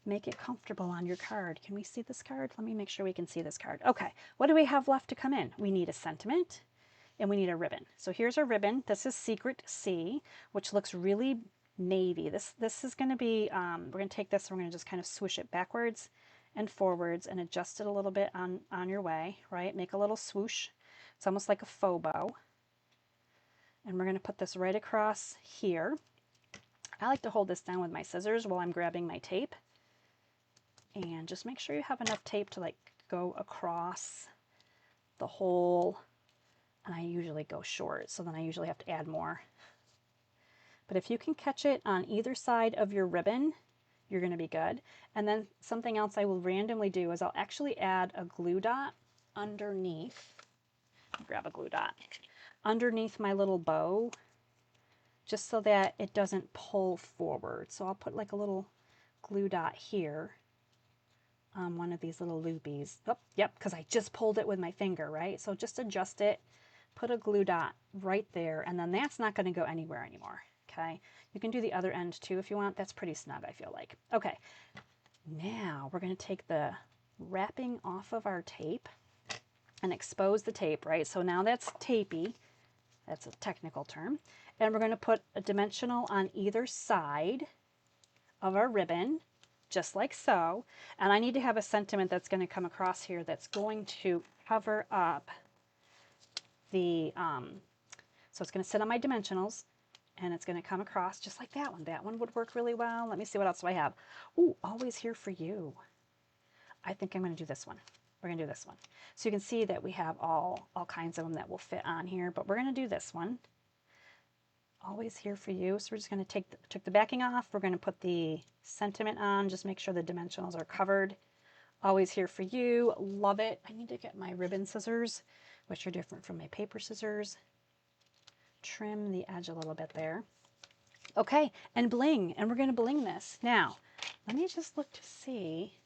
A: make it comfortable on your card. Can we see this card? Let me make sure we can see this card. Okay, what do we have left to come in? We need a sentiment and we need a ribbon. So here's our ribbon. This is Secret C, which looks really navy. This is going to be, we're going to take this and we're going to just kind of swoosh it backwards and forwards and adjust it a little bit on your way, right? Make a little swoosh. It's almost like a faux bow. And we're going to put this right across here. I like to hold this down with my scissors while I'm grabbing my tape. And just make sure you have enough tape to like go across the whole, and I usually go short, so then I usually have to add more. But if you can catch it on either side of your ribbon, you're going to be good. And then something else I will randomly do is I'll actually add a glue dot underneath. Grab a glue dot underneath my little bow, just so that it doesn't pull forward. So I'll put like a little glue dot here on one of these little loopies. Oh, yep, because I just pulled it with my finger, right? So just adjust it, put a glue dot right there, and then that's not going to go anywhere anymore, okay? You can do the other end too if you want. That's pretty snug, I feel like. Okay, now we're going to take the wrapping off of our tape and expose the tape, right? So now that's tapey. That's a technical term. And we're going to put a dimensional on either side of our ribbon, just like so. And I need to have a sentiment that's going to come across here that's going to cover up the, so it's going to sit on my dimensionals and it's going to come across just like that one. That one would work really well. Let me see what else do I have. Ooh, always here for you. I think I'm going to do this one. We're going to do this one. So you can see that we have all kinds of them that will fit on here, but we're going to do this one. Always here for you. So we're just going to take the backing off. We're going to put the sentiment on, just make sure the dimensionals are covered Always here for you. Love it. I need to get my ribbon scissors, which are different from my paper scissors. Trim the edge a little bit there. Okay, and bling, and we're going to bling this. Now, let me just look to see.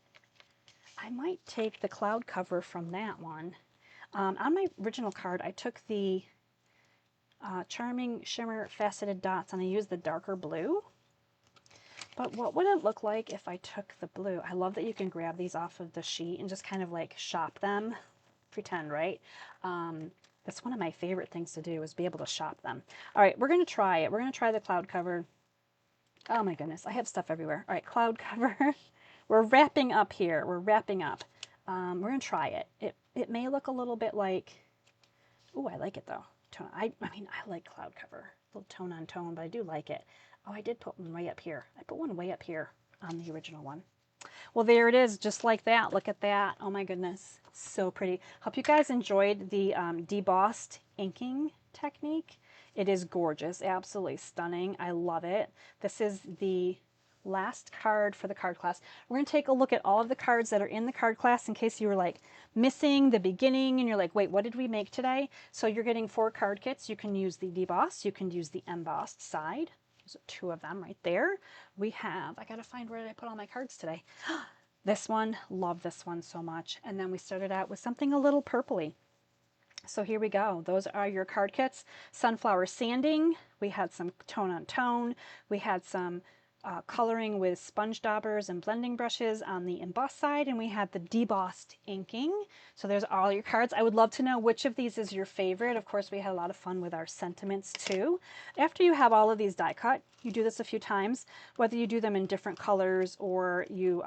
A: I might take the cloud cover from that one. On my original card, I took the Charming Shimmer Faceted Dots, and I used the darker blue. But what would it look like if I took the blue? I love that you can grab these off of the sheet and just kind of like shop them. Pretend, right? That's one of my favorite things to do, is be able to shop them. All right, we're going to try it. We're going to try the cloud cover. Oh my goodness, I have stuff everywhere. All right, cloud cover. We're wrapping up here. We're wrapping up. We're going to try it. It may look a little bit like, oh, I like it though. I mean, I like cloud cover. A little tone on tone, but I do like it. Oh, I did put one way up here. I put one way up here on the original one. Well, there it is, just like that. Look at that. Oh my goodness, so pretty. Hope you guys enjoyed the debossed inking technique. It is gorgeous, absolutely stunning. I love it. This is the last card for the card class. We're going to take a look at all of the cards that are in the card class in case you were like missing the beginning and you're like, wait, what did we make today? So you're getting 4 card kits. You can use the debossed, you can use the embossed side. There's 2 of them right there. We have, I got to find where did I put all my cards today. This one, love this one so much. And then we started out with something a little purpley. So here we go. Those are your card kits. Sunflower sanding. We had some tone on tone. We had some coloring with sponge daubers and blending brushes on the embossed side, and we had the debossed inking. So there's all your cards. I would love to know which of these is your favorite. Of course, we had a lot of fun with our sentiments too. After you have all of these die cut, you do this a few times, whether you do them in different colors or you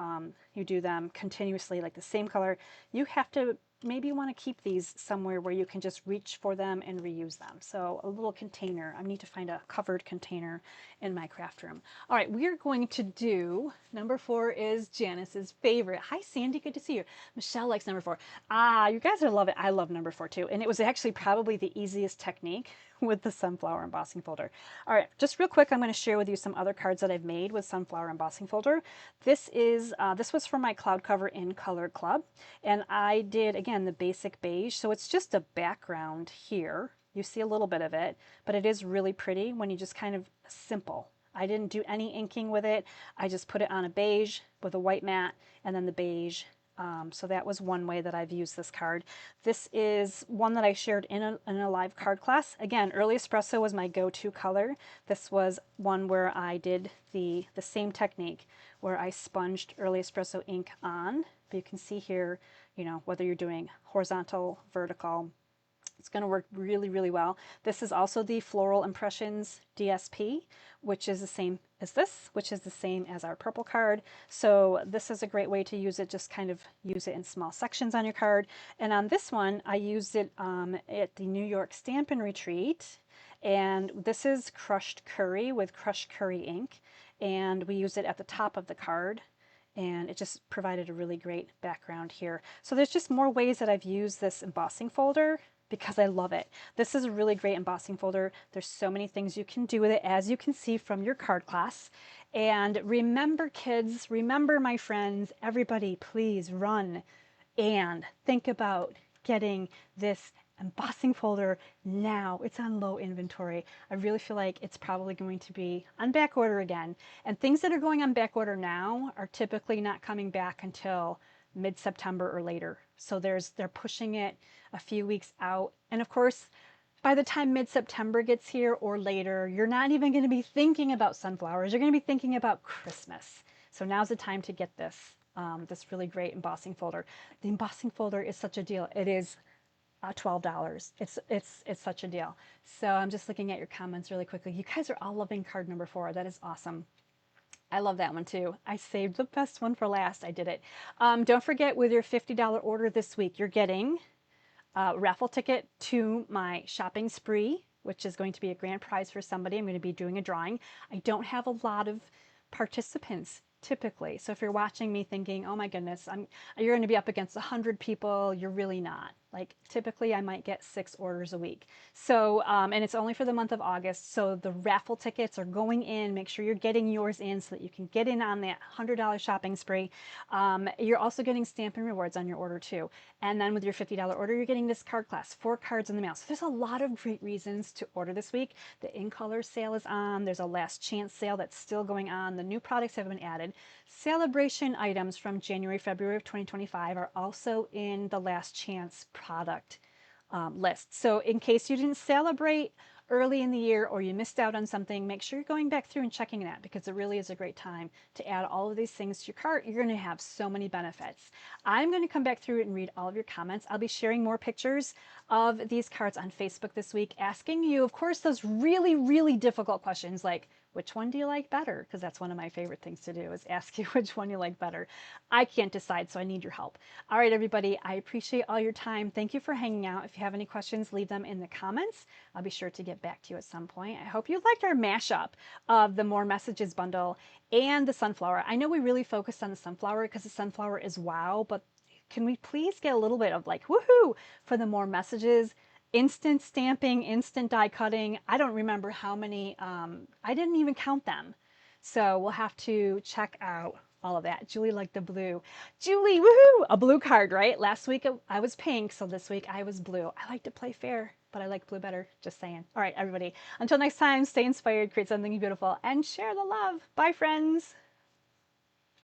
A: do them continuously like the same color. You have to maybe want to keep these somewhere where you can just reach for them and reuse them. So a little container. I need to find a covered container in my craft room. All right, we're going to do, number 4 is Janice's favorite. Hi, Sandy, good to see you. Michelle likes number 4. Ah, you guys are loving it. I love number 4 too. And it was actually probably the easiest technique with the sunflower embossing folder. All right, just real quick, I'm going to share with you some other cards that I've made with sunflower embossing folder. This was from my cloud cover in Color Club, and I did, again, the basic beige. So it's just a background here. You see a little bit of it, but it is really pretty when you just kind of simple. I didn't do any inking with it. I just put it on a beige with a white mat and then the beige. So that was one way that I've used this card. This is one that I shared in a live card class. Again, Early Espresso was my go-to color. This was one where I did the same technique where I sponged Early Espresso ink on. But you can see here, you know, whether you're doing horizontal, vertical, it's going to work really, really well. This is also the Floral Impressions DSP, which is the same as this, which is the same as our purple card. So this is a great way to use it. Just kind of use it in small sections on your card. And on this one, I used it at the New York Stampin' Retreat. And this is crushed curry with crushed curry ink. And we use it at the top of the card. And it just provided a really great background here. So there's just more ways that I've used this embossing folder because I love it. This is a really great embossing folder. There's so many things you can do with it, as you can see from your card class. And remember, kids, remember, my friends, everybody, please run and think about getting this embossing folder now. It's on low inventory. I really feel like it's probably going to be on back order again. And things that are going on back order now are typically not coming back until mid-September or later. So they're pushing it a few weeks out. And of course, by the time mid-September gets here or later, you're not even going to be thinking about sunflowers. You're going to be thinking about Christmas. So now's the time to get this really great embossing folder. The embossing folder is such a deal. It is $12. It's such a deal. So I'm just looking at your comments really quickly. You guys are all loving card number 4. That is awesome. I love that one too. I saved the best one for last. I did it. Don't forget, with your $50 order this week, you're getting a raffle ticket to my shopping spree, which is going to be a grand prize for somebody. I'm going to be doing a drawing. I don't have a lot of participants typically. So if you're watching me thinking, oh my goodness, you're going to be up against 100 people, you're really not. Like typically I might get 6 orders a week. So, and it's only for the month of August. So the raffle tickets are going in. Make sure you're getting yours in so that you can get in on that $100 shopping spree. You're also getting Stampin' Rewards on your order too. And then with your $50 order, you're getting this card class, 4 cards in the mail. So there's a lot of great reasons to order this week. The In Color sale is on. There's a last chance sale that's still going on. The new products have been added. Celebration items from January, February of 2025 are also in the last chance product list. So in case you didn't celebrate early in the year or you missed out on something, make sure you're going back through and checking that, because it really is a great time to add all of these things to your cart. You're going to have so many benefits. I'm going to come back through and read all of your comments. I'll be sharing more pictures of these cards on Facebook this week, asking you, of course, those really, really difficult questions like, which one do you like better? Because that's one of my favorite things to do, is ask you which one you like better. I can't decide, so I need your help. All right, everybody, I appreciate all your time. Thank you for hanging out. If you have any questions, leave them in the comments. I'll be sure to get back to you at some point. I hope you liked our mashup of the More Messages bundle and the sunflower. I know we really focused on the sunflower because the sunflower is wow, but can we please get a little bit of like woohoo for the More Messages? Instant stamping, instant die cutting. I don't remember how many, I didn't even count them. So we'll have to check out all of that. Julie liked the blue. Julie, woohoo! A blue card, right? Last week I was pink, so this week I was blue. I like to play fair, but I like blue better. Just saying. All right, everybody. Until next time, stay inspired, create something beautiful, and share the love. Bye, friends.